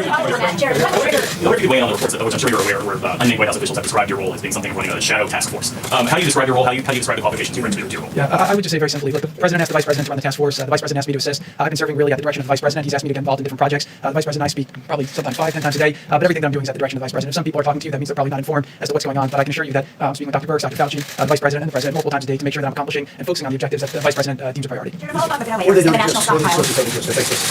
In order to weigh in on the reports, which I'm sure you're aware, where unnamed White House officials have described your role as being something running a shadow task force. How do you describe your role? How do you describe the qualifications you bring to your role? Yeah, I would just say very simply, look, the president asked the vice president to run the task force. The vice president asked me to assist. I've been serving really at the direction of the vice president. He's asked me to get involved in different projects. The vice president and I speak probably sometimes 5, 10 times a day, but everything that I'm doing is at the direction of the vice president. If some people are talking to you, that means they're probably not informed as to what's going on. But I can assure you that I'm speaking with Dr. Birx, Dr. Fauci, the vice president, and the president multiple times a day to make sure that I'm accomplishing and focusing on the objectives that the vice president deems a priority. To follow up on the Or they ventilators, the don't national exist. Or these stockpile. sources don't exist. They're fake sources.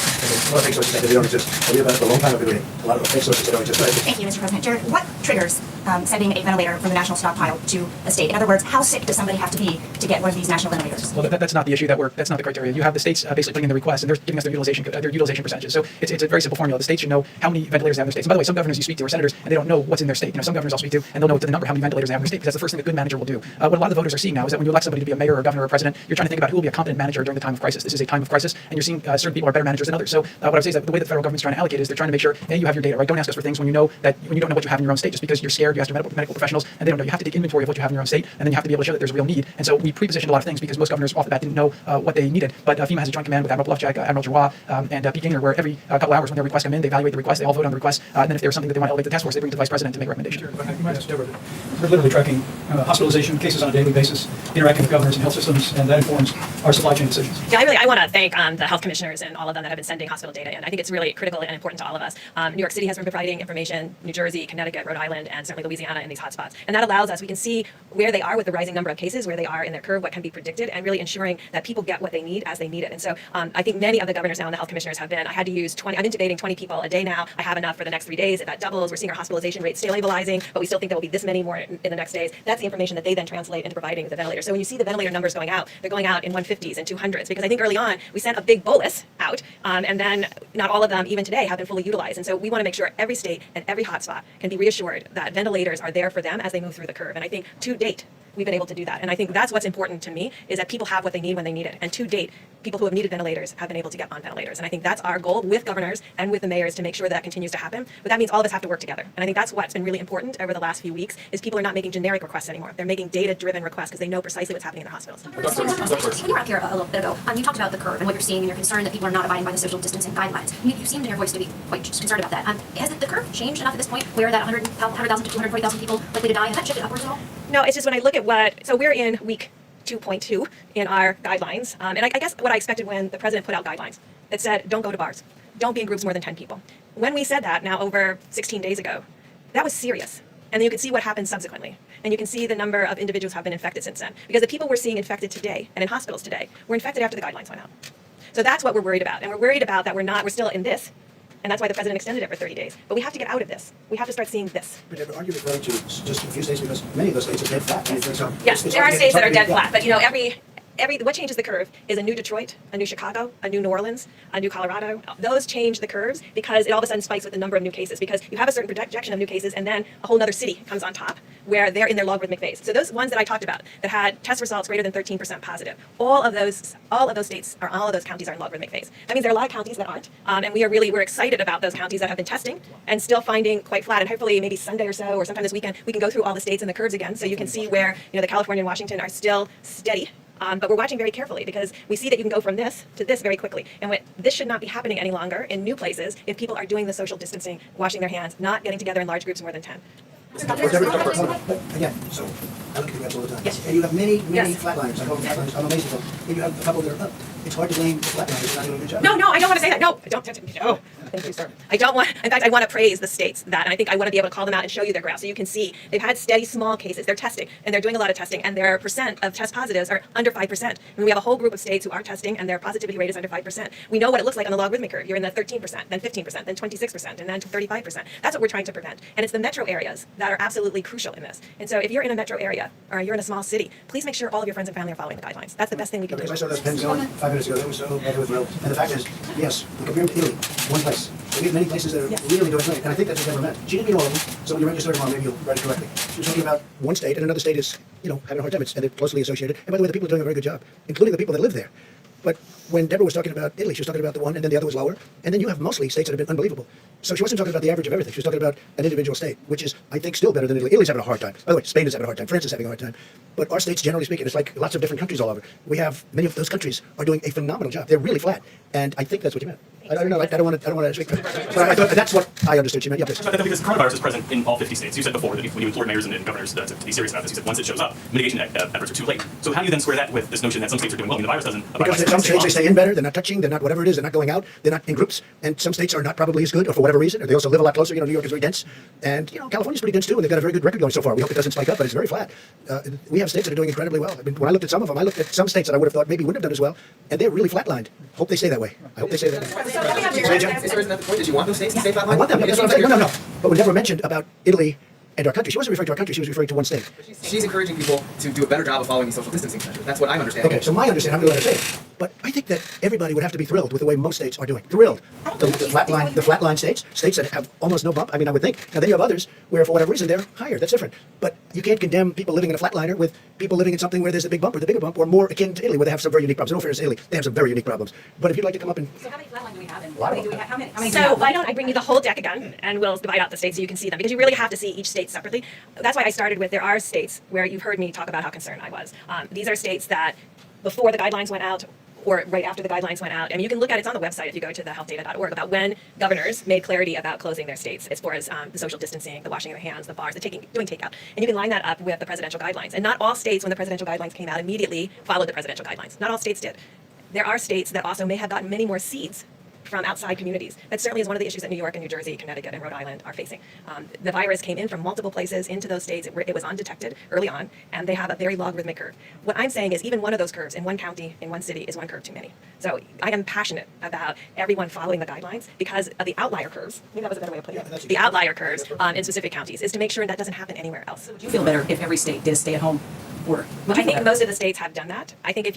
A lot of fake sources say that they don't exist. We have a long time ago reading a lot of fake sources that don't exist. Thank you, Mr. President. Jared, what triggers sending a ventilator from the national stockpile to a state? In other words, how sick does somebody have to be to get one of these national ventilators? Well, that's not the issue. That's not the criteria. You have the states basically putting in the request, and they're giving us their utilization percentages. So it's a very simple formula. The states should know how many ventilators they have in their states. And by the way, some governors you speak to are senators, and they don't know what's in their state. Some governors I'll speak to, and they'll know the number how many ventilators they have in their state, because that's the first thing a good manager will do. What a lot of the voters are seeing now is that when you elect somebody to be a mayor or governor or president, you're trying to think about who will be a competent manager during the time of crisis. This is a time of crisis, and you're seeing certain people are better managers than others. So what I would say is that the way the federal government's trying to allocate is they're trying to make sure you have your data, right? Don't ask us for things when you don't know what you have in your own state, just because you're scared. You ask your medical professionals, and they don't know. You have to take inventory of what you have in your own state, and then you have to be able to show that there's a real need. And so we pre-positioned a lot of things because most governors off the bat didn't know what they needed. But FEMA has a joint command with Admiral Bluffjack, Admiral Giroir, and Pete Gaynor, where every couple hours when their requests come in, they evaluate the request, they all vote on the request, and then if there's something that they want to elevate the task force, they bring it to the vice president to make a recommendation. Sure, but you might ask Deborah. We're literally tracking hospitalization cases on a daily basis, interacting with governors and health systems, and that informs our supply chain decisions. Yeah, I want to thank the health commissioners and all of them that have been sending hospital data in. I think it's really critical and important to all of us. New York City has been providing information, New Jersey, Connecticut, Rhode Island, and certainly Louisiana in these hotspots. And that allows us, we can see where they are with the rising number of cases, where they are in their curve, what can be predicted, and really ensuring that people get what they need as they need it. And so I think many of the governors now and the health commissioners have been, I had to use 20, I'm intubating 20 people a day now. I have enough for the next 3 days. If that doubles, we're seeing our hospitalization rate stabilizing, but we still think there will be this many more in the next days. That's the information that they then translate into providing the ventilator. So when you see the ventilator numbers going out, they're going out in 150s and 200s, because I think early on we sent a big bolus out, and then not all of them, even today, have been fully utilized. And so we want to make sure every state and every hotspot can be reassured that ventilators are there for them as they move through the curve. And I think to date, we've been able to do that. And I think that's what's important to me, is that people have what they need when they need it. And to date, people who have needed ventilators have been able to get on ventilators. And I think that's our goal with governors and with the mayors, to make sure that continues to happen. But that means all of us have to work together. And I think that's what's been really important over the last few weeks, is people are not making generic requests anymore. They're making data-driven requests because they know precisely what's happening in the hospitals. When you were up here a little bit ago, you talked about the curve and what you're seeing, and you're concerned that people are not abiding by the social distancing guidelines. You seemed in your voice to be quite concerned about that. Has the curve changed enough at this point where that 100,000 to 240,000 people likely to die, has that shifted upwards at all? No, it's just when I look at so we're in week 2.2 in our guidelines. And I guess what I expected when the president put out guidelines that said, don't go to bars, don't be in groups more than 10 people. When we said that now over 16 days ago, that was serious. And then you can see what happened subsequently. And you can see the number of individuals who have been infected since then. Because the people we're seeing infected today and in hospitals today were infected after the guidelines went out. So that's what we're worried about. And we're worried about that we're still in this. And that's why the president extended it for 30 days. But we have to get out of this. We have to start seeing this. But aren't you referring to just a few states, because many of those states are dead flat? Yes, there are states that are dead flat. But every what changes the curve is a new Detroit, a new Chicago, a new New Orleans, a new Colorado. Those change the curves because it all of a sudden spikes with the number of new cases, because you have a certain projection of new cases and then a whole other city comes on top where they're in their logarithmic phase. So those ones that I talked about that had test results greater than 13% positive, all of those states or all of those counties are in logarithmic phase. That means there are a lot of counties that aren't, and we're excited about those counties that have been testing and still finding quite flat. And hopefully maybe Sunday or so or sometime this weekend we can go through all the states and the curves again, so you can see where the California and Washington are still steady. But we're watching very carefully because we see that you can go from this to this very quickly. And this should not be happening any longer in new places if people are doing the social distancing, washing their hands, not getting together in large groups more than 10. Again, so I look at the graphs all the time. Yes. And you have many Yes. flatliners. I call them flatliners. I'm amazed at them. And you have a couple that are up. It's hard to blame the flatliners for not doing a good job. No, I don't want to say that. No, I don't. No. Thank you, sir. I don't want, in fact, I want to praise the states that, and I think I want to be able to call them out and show you their graphs so you can see they've had steady small cases. They're testing and they're doing a lot of testing, and their percent of test positives are under 5%. I mean, we have a whole group of states who are testing and their positivity rate is under 5%. We know what it looks like on the logarithmic curve. You're in the 13%, then 15%, then 26%, and then 35%. That's what we're trying to prevent. And it's the metro areas that are absolutely crucial in this. And so if you're in a metro area or you're in a small city, please make sure all of your friends and family are following the guidelines. That's the best thing we can do. Because I saw those pens going 5 minutes ago. They were so bad with rope. And the fact is, yes, we compare them to Italy, one place. So we have many places that are really doing great. And I think that's what Deborah meant. She didn't mean all of them. So when you write your story tomorrow, maybe you'll write it correctly. She was talking about one state, and another state is, having a hard time. And they're closely associated. And by the way, the people are doing a very good job, including the people that live there. But when Deborah was talking about Italy, she was talking about the one, and then the other was lower. And then you have mostly states that have been unbelievable. So she wasn't talking about the average of everything. She was talking about an individual state, which is, I think, still better than Italy. Italy's having a hard time. By the way, Spain is having a hard time. France is having a hard time. But our states, generally speaking, it's like lots of different countries all over. We have many of those countries are doing a phenomenal job. They're really flat. And I think that's what you meant. I don't know. I don't want to speak for her. But I thought that's what I understood she meant. Yeah, please. Because coronavirus is present in all 50 states. You said before that when you implored mayors and governors to be serious about this, you said once it shows up, mitigation efforts are too late. So how do you then square that with this notion that some states are doing well? I mean, the virus doesn't. Because in some states they stay in better, they're not touching, they're not whatever it is, they're not going out, they're not in groups, and some states are not probably as good, or for whatever reason, or they also live a lot closer. New York is very dense, and California's pretty dense too, and they've got a very good record going so far. We hope it doesn't spike up, but it's very flat. We have states that are doing incredibly well. I mean, when I looked at some of them, I looked at some states that I would have thought maybe wouldn't have done as well, and they're really flatlined. Hope they stay that way. I hope they stay that way. Isn't that the point? Did you want those states to stay flatlined? I want them. That's what I'm saying. No. But we never mentioned about Italy and our country. She wasn't referring to our country. She was referring to one state. She's encouraging people to do a better job of following these social distancing measures. That's what I'm understanding. Okay, so my understanding, I'm going to let her say it. But I think that everybody would have to be thrilled with the way most states are doing. Thrilled. The flatline states that have almost no bump. I mean, I would think. Now then you have others where for whatever reason they're higher. That's different. But you can't condemn people living in a flatliner with people living in something where there's a big bump or the bigger bump, or more akin to Italy where they have some very unique problems. In all fairness, Italy, they have some very unique problems. But if you'd like to come up and... So how many flatlines do we have? How many so why don't I bring you the whole deck again, and we'll divide out the states so you can see them, because you really have to see each state separately. That's why I started with there are states where you've heard me talk about how concerned I was. These are states that before the guidelines went out, or right after the guidelines went out, and you can look at it, it's on the website if you go to thehealthdata.org, about when governors made clarity about closing their states as far as the social distancing, the washing of their hands, the bars, doing takeout. And you can line that up with the presidential guidelines. And not all states, when the presidential guidelines came out, immediately followed the presidential guidelines. Not all states did. There are states that also may have gotten many more seeds from outside communities. That certainly is one of the issues that New York and New Jersey, Connecticut, and Rhode Island are facing. The virus came in from multiple places into those states. It was undetected early on, and they have a very logarithmic curve. What I'm saying is even one of those curves in one county, in one city, is one curve too many. So I am passionate about everyone following the guidelines because of the outlier curves. Maybe that was a better way of putting it. The outlier curves in specific counties is to make sure that doesn't happen anywhere else. Would you feel better if every state did a stay-at-home order? I think most of the states have done that. I think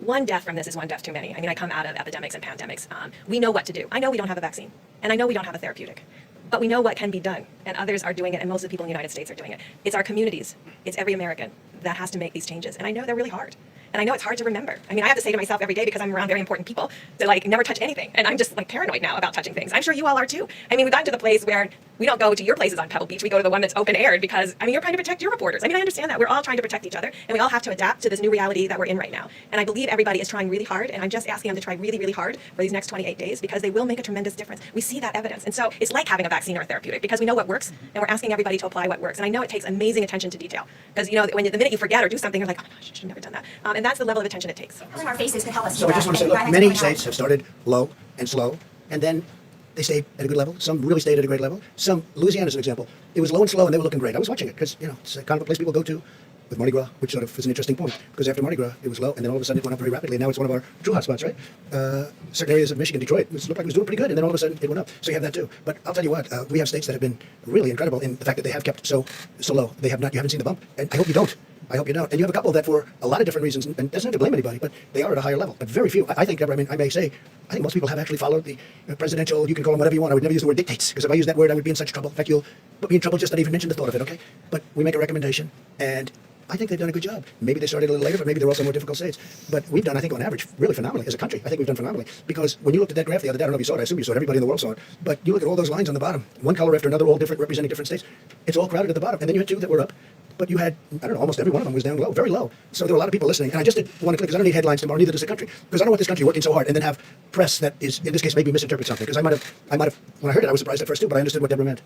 one death from this is one death too many. I mean, I come out of epidemics and pandemics. We know what to do. I know we don't have a vaccine, and I know we don't have a therapeutic, but we know what can be done, and others are doing it, and most of the people in the United States are doing it. It's our communities. It's every American that has to make these changes, and I know they're really hard. And I know it's hard to remember. I mean, I have to say to myself every day, because I'm around very important people, to never touch anything. And I'm just paranoid now about touching things. I'm sure you all are too. I mean, we've gotten to the place where we don't go to your places on Pebble Beach. We go to the one that's open aired because, I mean, you're trying to protect your reporters. I mean, I understand that. We're all trying to protect each other, and we all have to adapt to this new reality that we're in right now. And I believe everybody is trying really hard, and I'm just asking them to try really, really hard for these next 28 days, because they will make a tremendous difference. We see that evidence. And so it's like having a vaccine or a therapeutic, because we know what works, and we're asking everybody to apply what works. And I know it takes amazing attention to detail, because, the minute you forget or do something, you're like, oh my gosh, I should have never done that. And that's the level of attention it takes. Covering our faces could help us So I just want to say, look, many states have started low and slow, and then they stayed at a good level. Some really stayed at a great level. Some, Louisiana is an example. It was low and slow, and they were looking great. I was watching it because, it's kind of a place people go to with Mardi Gras, which sort of is an interesting point, because after Mardi Gras, it was low, and then all of a sudden it went up very rapidly, and now it's one of our true hotspots, right? Certain areas of Michigan, Detroit, it looked like it was doing pretty good, and then all of a sudden it went up. So you have that too. But I'll tell you what, we have states that have been really incredible in the fact that they have kept so low. You haven't seen the bump, and I hope you don't. I hope you don't. And you have a couple that, for a lot of different reasons, and doesn't have to blame anybody, but they are at a higher level. But very few. I think, Deborah, I mean, I may say, I think most people have actually followed the presidential, you can call them whatever you want. I would never use the word dictates, because if I use that word, I would be in such trouble. In fact, you'll put me in trouble just not even mention the thought of it, okay? But we make a recommendation, and I think they've done a good job. Maybe they started a little later, but maybe there were also more difficult states. But we've done, I think, on average, really phenomenally as a country. I think we've done phenomenally. Because when you looked at that graph the other day, I don't know if you saw it, I assume you saw it, everybody in the world saw it, but you look at all those lines on the bottom, one color after another, all different, representing different states. It's all crowded at the bottom. And then you had two that were up, but you had, I don't know, almost every one of them was down low, very low. So there were a lot of people listening. And I just didn't want to click, because I don't need headlines tomorrow, neither does the country. Because I don't want this country working so hard and then have press that is, in this case, maybe misinterpret something. Because I might have, when I heard it, I was surprised at first too, but I understood what Deborah meant.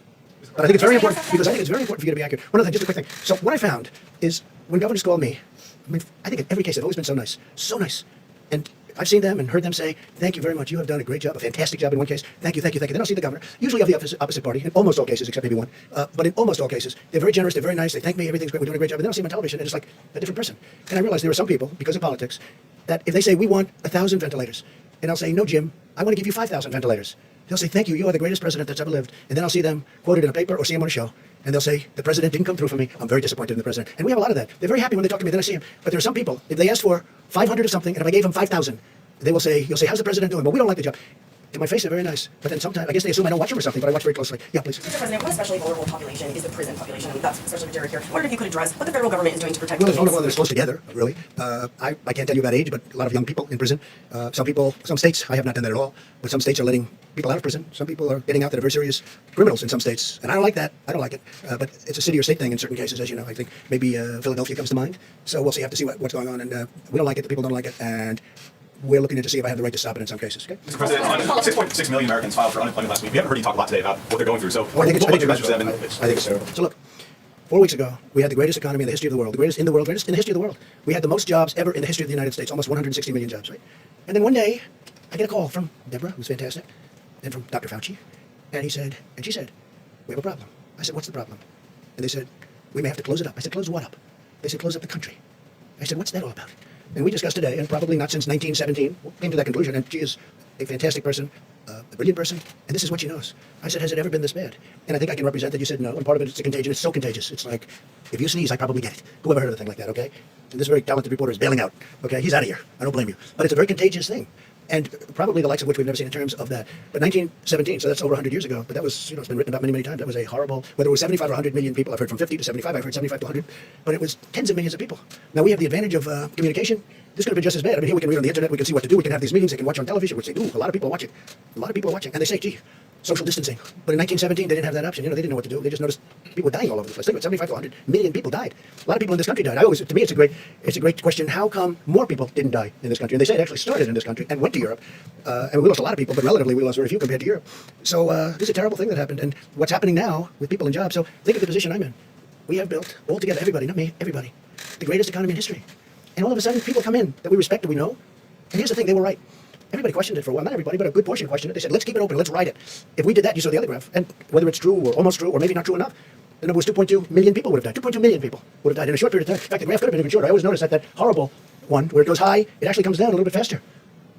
But I think it's very important, because I think it's very important for you to be accurate. One other thing, just a quick thing. So what I found is when governors call me, I mean, I think in every case they've always been so nice. So nice. And I've seen them and heard them say, thank you very much. You have done a great job, a fantastic job in one case. Thank you, thank you, thank you. Then I'll see the governor, usually of the opposite party, in almost all cases, except maybe one. But in almost all cases, they're very generous, they're very nice, they thank me, everything's great, we're doing a great job. And then I'll see them on television and it's like a different person. And I realize there are some people, because of politics, that if they say, we want 1,000 ventilators, and I'll say, no, Jim, I want to give you 5,000 ventilators. They'll say, thank you, you are the greatest president that's ever lived. And then I'll see them quoted in a paper or see them on a show. And they'll say, the president didn't come through for me. I'm very disappointed in the president. And we have a lot of that. They're very happy when they talk to me, then I see them. But there are some people, if they asked for 500 or something, and if I gave them 5,000, they will say, you'll say, how's the president doing? Well, we don't like the job. To my face, they're very nice. But then sometimes, I guess they assume I don't watch them or something, but I watch very closely. Yeah, please. Mr. President, one especially vulnerable population is the prison population, and that's especially material here. I wondered if you could address what the federal government is doing to protect Well, there's inmates. vulnerable that are close together, really. I can't tell you about age, but a lot of young people in prison. Some states, I have not done that at all, but some states are letting people out of prison. Some people are getting out that are very serious criminals in some states. And I don't like that. I don't like it. But it's a city or state thing in certain cases, as you know. I think maybe Philadelphia comes to mind. So we'll see, have to see what's going on. And we don't like it, the people don't like it. And we're looking into see if I have the right to stop it in some cases. Okay? Mr. President, 6.6 million Americans filed for unemployment last week. We haven't heard you talk a lot today about what they're going through. So Well, I think what it's measures have been? I think it's terrible. So look, 4 weeks ago, we had the greatest economy in the history of the world, the greatest in the world, greatest in the history of the world. We had the most jobs ever in the history of the United States, almost 160 million jobs, right? And then one day, I get a call from Deborah, who's fantastic, and from Dr. Fauci, and she said, we have a problem. I said, what's the problem? And they said, we may have to close it up. I said, close what up? They said, close up the country. I said, what's that all about? And we discussed today, and probably not since 1917, came to that conclusion, and she is a fantastic person, a brilliant person, and this is what she knows. I said, has it ever been this bad? And I think I can represent that. You said no, and part of it is the contagion. It's so contagious. It's like, if you sneeze, I probably get it. Who ever heard of a thing like that, okay? And this very talented reporter is bailing out, okay? He's out of here. I don't blame you. But it's a very contagious thing. And probably the likes of which we've never seen in terms of that. But 1917, so that's over 100 years ago, but that was, it's been written about many, many times. That was a horrible, whether it was 75 or 100 million people, I've heard from 50 to 75, I've heard 75 to 100, but it was tens of millions of people. Now we have the advantage of communication. This could have been just as bad. I mean, here we can read on the internet, we can see what to do, we can have these meetings, they can watch on television, we say, ooh, a lot of people are watching. A lot of people are watching. And they say, gee, social distancing. But in 1917, they didn't have that option. They didn't know what to do. They just noticed people were dying all over the place. Think about it, 75 to 100 million people died. A lot of people in this country died. To me, it's a great question. How come more people didn't die in this country? And they say it actually started in this country and went to Europe. And we lost a lot of people, but relatively we lost very few compared to Europe. So this is a terrible thing that happened. And what's happening now with people in jobs, so think of the position I'm in. We have built, all together, everybody, not me, everybody, the greatest economy in history. And all of a sudden, people come in that we respect, that we know. And here's the thing, they were right. Everybody questioned it for a while. Not everybody, but a good portion questioned it. They said, let's keep it open, let's ride it. If we did that, you saw the other graph. And whether it's true or almost true or maybe not true enough, the number was 2.2 million people would have died. 2.2 million people would have died in a short period of time. In fact, the graph could have been even shorter. I always notice that horrible one where it goes high, it actually comes down a little bit faster.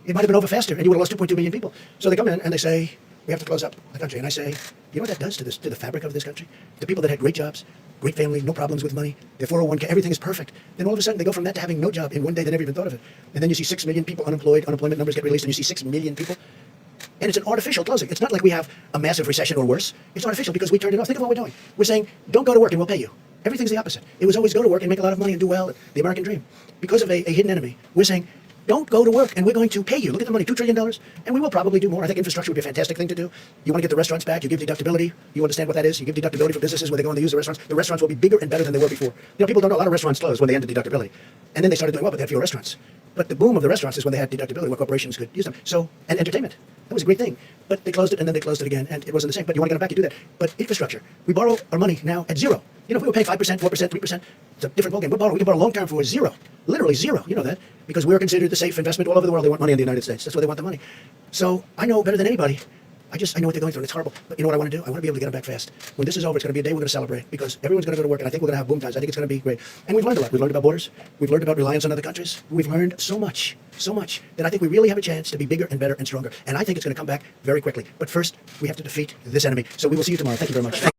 It might have been over faster, and you would have lost 2.2 million people. So they come in and they say, we have to close up the country. And I say, you know what that does to the fabric of this country? The people that had great jobs, great family, no problems with money, their 401k, everything is perfect. Then all of a sudden they go from that to having no job in one day they never even thought of it. And then you see 6 million people unemployed, unemployment numbers get released, and you see 6 million people. And it's an artificial closing. It's not like we have a massive recession or worse. It's artificial because we turned it off. Think of what we're doing. We're saying, don't go to work and we'll pay you. Everything's the opposite. It was always go to work and make a lot of money and do well, the American dream. Because of a hidden enemy, we're saying, don't go to work and we're going to pay you. Look at the money, $2 trillion, and we will probably do more. I think infrastructure would be a fantastic thing to do. You want to get the restaurants back, you give deductibility. You understand what that is? You give deductibility for businesses where they go and they use the restaurants. The restaurants will be bigger and better than they were before. You know, people don't know a lot of restaurants closed when they ended deductibility. And then they started doing well, but they had fewer restaurants. But the boom of the restaurants is when they had deductibility, where corporations could use them. So, and entertainment. That was a great thing. But they closed it and then they closed it again, and it wasn't the same. But you want to get it back, you do that. But infrastructure, we borrow our money now at zero. You know, if we were paying 5%, 4%, 3%, it's a different ballgame. We can borrow long term for zero. Literally zero. You know that. Because we're considered the safe investment all over the world. They want money in the United States. That's where they want the money. So I know better than anybody. I know what they're going through, and it's horrible. But you know what I want to do? I want to be able to get them back fast. When this is over, it's going to be a day we're going to celebrate, because everyone's going to go to work, and I think we're going to have boom times. I think it's going to be great. And we've learned a lot. We've learned about borders. We've learned about reliance on other countries. We've learned so much that I think we really have a chance to be bigger and better and stronger. And I think it's going to come back very quickly. But first, we have to defeat this enemy. So we will see you tomorrow. Thank you very much.